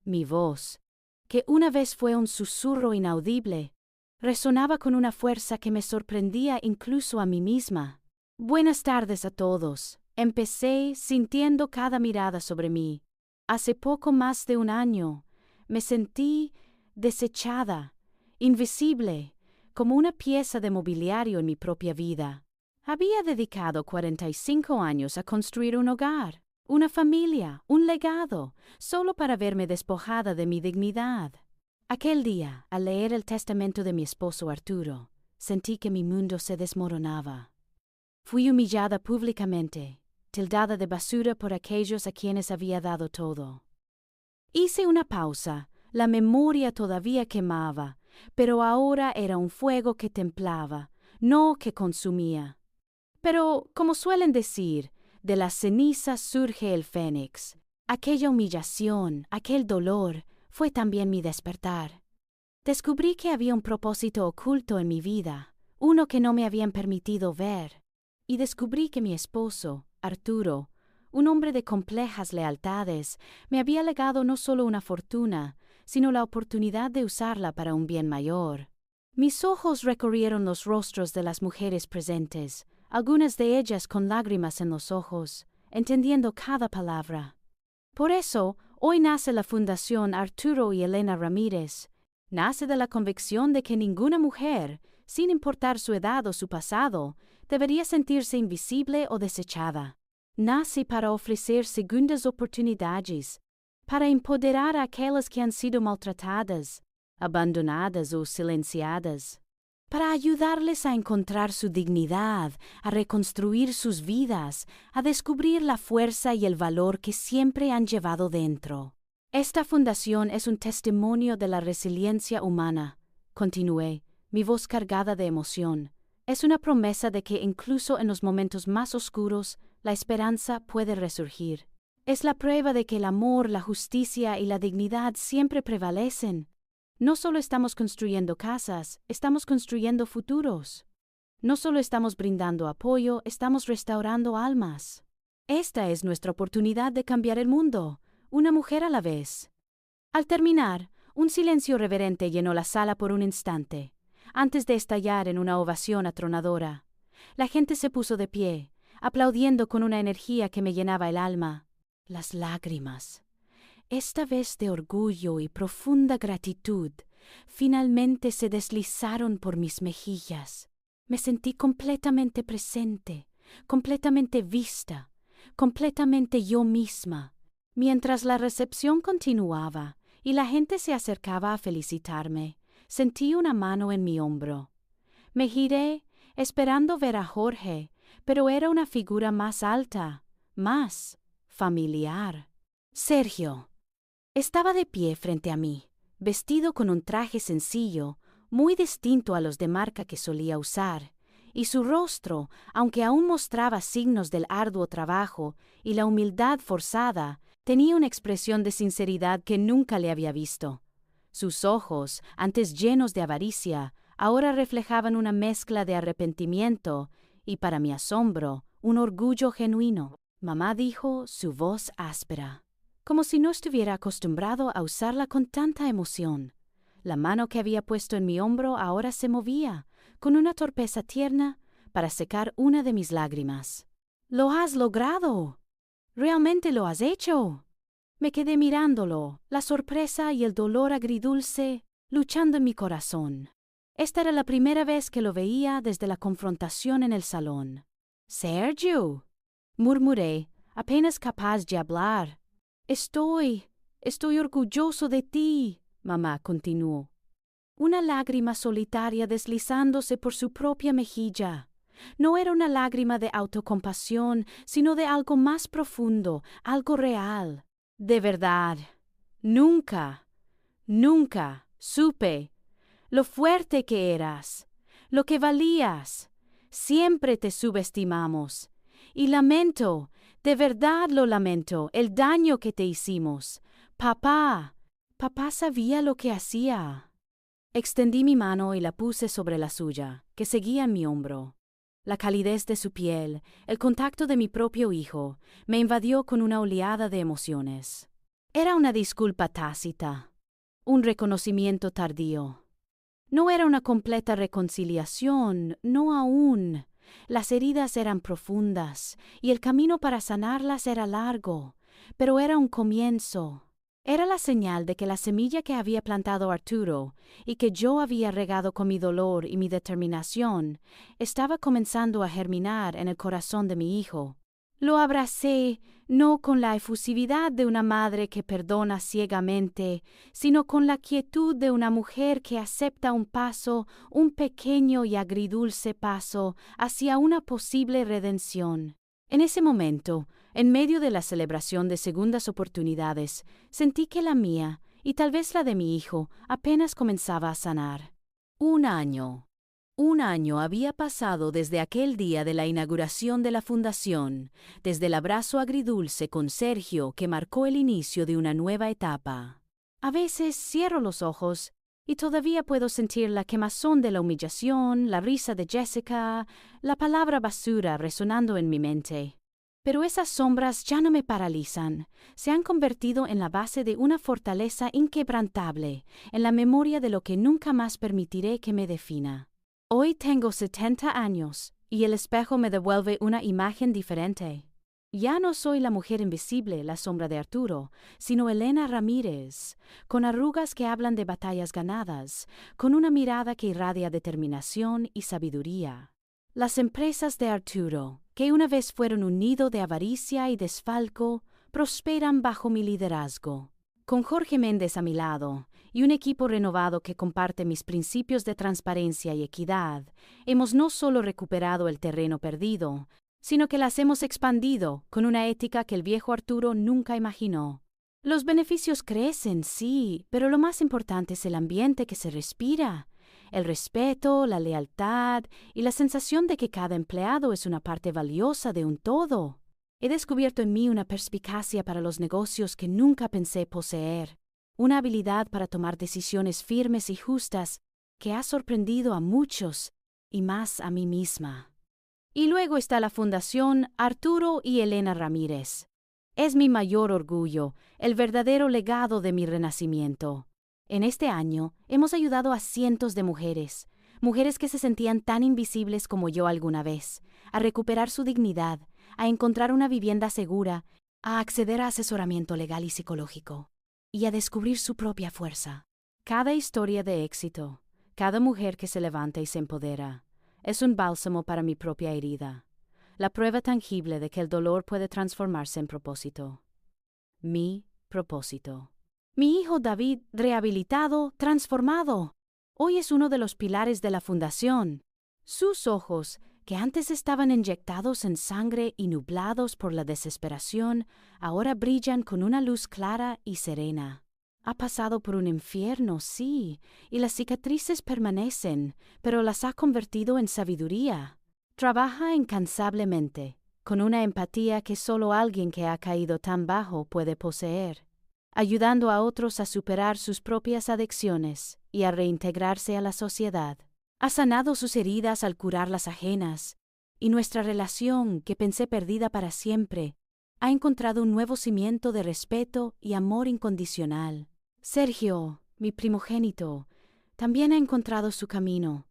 Mi voz, que una vez fue un susurro inaudible, resonaba con una fuerza que me sorprendía incluso a mí misma. Buenas tardes a todos. Empecé sintiendo cada mirada sobre mí. Hace poco más de un año, me sentí desechada, invisible, como una pieza de mobiliario en mi propia vida. Había dedicado 45 años a construir un hogar, una familia, un legado, solo para verme despojada de mi dignidad. Aquel día, al leer el testamento de mi esposo Arturo, sentí que mi mundo se desmoronaba. Fui humillada públicamente, tildada de basura por aquellos a quienes había dado todo. Hice una pausa, la memoria todavía quemaba, pero ahora era un fuego que templaba, no que consumía. Pero, como suelen decir, de las cenizas surge el fénix. Aquella humillación, aquel dolor, fue también mi despertar. Descubrí que había un propósito oculto en mi vida, uno que no me habían permitido ver. Y descubrí que mi esposo, Arturo, un hombre de complejas lealtades, me había legado no solo una fortuna, sino la oportunidad de usarla para un bien mayor. Mis ojos recorrieron los rostros de las mujeres presentes, algunas de ellas con lágrimas en los ojos, entendiendo cada palabra. Por eso, hoy nace la Fundación Arturo y Elena Ramírez. Nace de la convicción de que ninguna mujer, sin importar su edad o su pasado, debería sentirse invisible o desechada. Nace para ofrecer segundas oportunidades, para empoderar a aquelas que han sido maltratadas, abandonadas o silenciadas, para ayudarles a encontrar su dignidad, a reconstruir sus vidas, a descubrir la fuerza y el valor que siempre han llevado dentro. Esta fundación es un testimonio de la resiliencia humana, continué, mi voz cargada de emoción. Es una promesa de que incluso en los momentos más oscuros, la esperanza puede resurgir. Es la prueba de que el amor, la justicia y la dignidad siempre prevalecen. No solo estamos construyendo casas, estamos construyendo futuros. No solo estamos brindando apoyo, estamos restaurando almas. Esta es nuestra oportunidad de cambiar el mundo, una mujer a la vez. Al terminar, un silencio reverente llenó la sala por un instante, antes de estallar en una ovación atronadora. La gente se puso de pie, aplaudiendo con una energía que me llenaba el alma. Las lágrimas, esta vez de orgullo y profunda gratitud, finalmente se deslizaron por mis mejillas. Me sentí completamente presente, completamente vista, completamente yo misma. Mientras la recepción continuaba y la gente se acercaba a felicitarme, sentí una mano en mi hombro. Me giré, esperando ver a Jorge, pero era una figura más alta, más familiar. Sergio. Estaba de pie frente a mí, vestido con un traje sencillo, muy distinto a los de marca que solía usar, y su rostro, aunque aún mostraba signos del arduo trabajo y la humildad forzada, tenía una expresión de sinceridad que nunca le había visto. Sus ojos, antes llenos de avaricia, ahora reflejaban una mezcla de arrepentimiento y, para mi asombro, un orgullo genuino. Mamá dijo, su voz áspera, como si no estuviera acostumbrado a usarla con tanta emoción. La mano que había puesto en mi hombro ahora se movía, con una torpeza tierna, para secar una de mis lágrimas. «¡Lo has logrado! ¡Realmente lo has hecho!» Me quedé mirándolo, la sorpresa y el dolor agridulce luchando en mi corazón. Esta era la primera vez que lo veía desde la confrontación en el salón. «¡Sergio!», murmuré, apenas capaz de hablar. Estoy orgulloso de ti», mamá continuó, una lágrima solitaria deslizándose por su propia mejilla. No era una lágrima de autocompasión, sino de algo más profundo, algo real. «De verdad, nunca supe lo fuerte que eras, lo que valías. Siempre te subestimamos. Y lamento, de verdad lo lamento, el daño que te hicimos. Papá sabía lo que hacía». Extendí mi mano y la puse sobre la suya, que seguía en mi hombro. La calidez de su piel, el contacto de mi propio hijo, me invadió con una oleada de emociones. Era una disculpa tácita, un reconocimiento tardío. No era una completa reconciliación, no aún. Las heridas eran profundas y el camino para sanarlas era largo, pero era un comienzo. Era la señal de que la semilla que había plantado Arturo y que yo había regado con mi dolor y mi determinación estaba comenzando a germinar en el corazón de mi hijo. Lo abracé, no con la efusividad de una madre que perdona ciegamente, sino con la quietud de una mujer que acepta un pequeño y agridulce paso hacia una posible redención. En ese momento, en medio de la celebración de segundas oportunidades, sentí que la mía, y tal vez la de mi hijo, apenas comenzaba a sanar. Un año había pasado desde aquel día de la inauguración de la fundación, desde el abrazo agridulce con Sergio que marcó el inicio de una nueva etapa. A veces cierro los ojos y todavía puedo sentir la quemazón de la humillación, la risa de Jessica, la palabra basura resonando en mi mente. Pero esas sombras ya no me paralizan, se han convertido en la base de una fortaleza inquebrantable, en la memoria de lo que nunca más permitiré que me defina. Hoy tengo 70 años y el espejo me devuelve una imagen diferente. Ya no soy la mujer invisible, la sombra de Arturo, sino Elena Ramírez, con arrugas que hablan de batallas ganadas, con una mirada que irradia determinación y sabiduría. Las empresas de Arturo, que una vez fueron un nido de avaricia y desfalco, prosperan bajo mi liderazgo. Con Jorge Méndez a mi lado y un equipo renovado que comparte mis principios de transparencia y equidad, hemos no solo recuperado el terreno perdido, sino que las hemos expandido con una ética que el viejo Arturo nunca imaginó. Los beneficios crecen, sí, pero lo más importante es el ambiente que se respira, el respeto, la lealtad y la sensación de que cada empleado es una parte valiosa de un todo. He descubierto en mí una perspicacia para los negocios que nunca pensé poseer, una habilidad para tomar decisiones firmes y justas que ha sorprendido a muchos y más a mí misma. Y luego está la Fundación Arturo y Elena Ramírez. Es mi mayor orgullo, el verdadero legado de mi renacimiento. En este año hemos ayudado a cientos de mujeres mujeres que se sentían tan invisibles como yo alguna vez, a recuperar su dignidad, a encontrar una vivienda segura, a acceder a asesoramiento legal y psicológico, y a descubrir su propia fuerza. Cada historia de éxito, cada mujer que se levanta y se empodera, es un bálsamo para mi propia herida, la prueba tangible de que el dolor puede transformarse en propósito. Mi propósito. Mi hijo David, rehabilitado, transformado. Hoy es uno de los pilares de la fundación. Sus ojos, que antes estaban inyectados en sangre y nublados por la desesperación, ahora brillan con una luz clara y serena. Ha pasado por un infierno, sí, y las cicatrices permanecen, pero las ha convertido en sabiduría. Trabaja incansablemente, con una empatía que solo alguien que ha caído tan bajo puede poseer, ayudando a otros a superar sus propias adicciones y a reintegrarse a la sociedad. Ha sanado sus heridas al curar las ajenas, y nuestra relación, que pensé perdida para siempre, ha encontrado un nuevo cimiento de respeto y amor incondicional. Sergio, mi primogénito, también ha encontrado su camino.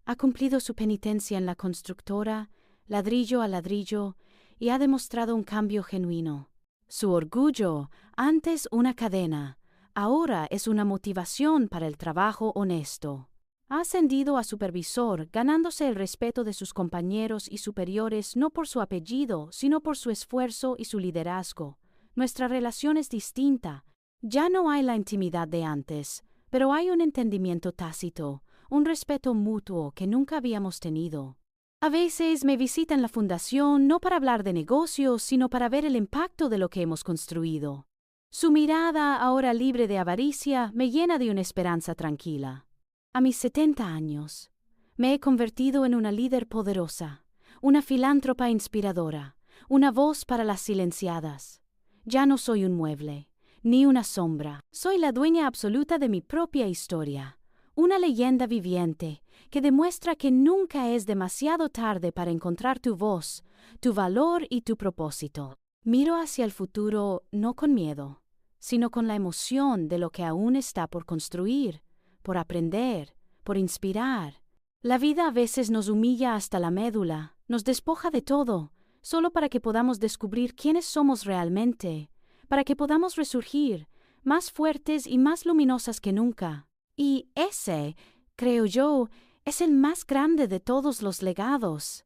Ha cumplido su penitencia en la constructora, ladrillo a ladrillo, y ha demostrado un cambio genuino. Su orgullo, antes una cadena, ahora es una motivación para el trabajo honesto. Ha ascendido a supervisor, ganándose el respeto de sus compañeros y superiores no por su apellido, sino por su esfuerzo y su liderazgo. Nuestra relación es distinta. Ya no hay la intimidad de antes, pero hay un entendimiento tácito, un respeto mutuo que nunca habíamos tenido. A veces me visita en la fundación no para hablar de negocios, sino para ver el impacto de lo que hemos construido. Su mirada, ahora libre de avaricia, me llena de una esperanza tranquila. A mis 70 años, me he convertido en una líder poderosa, una filántropa inspiradora, una voz para las silenciadas. Ya no soy un mueble, ni una sombra. Soy la dueña absoluta de mi propia historia. Una leyenda viviente que demuestra que nunca es demasiado tarde para encontrar tu voz, tu valor y tu propósito. Miro hacia el futuro no con miedo, sino con la emoción de lo que aún está por construir, por aprender, por inspirar. La vida a veces nos humilla hasta la médula, nos despoja de todo, solo para que podamos descubrir quiénes somos realmente, para que podamos resurgir, más fuertes y más luminosas que nunca. Y ese, creo yo, es el más grande de todos los legados.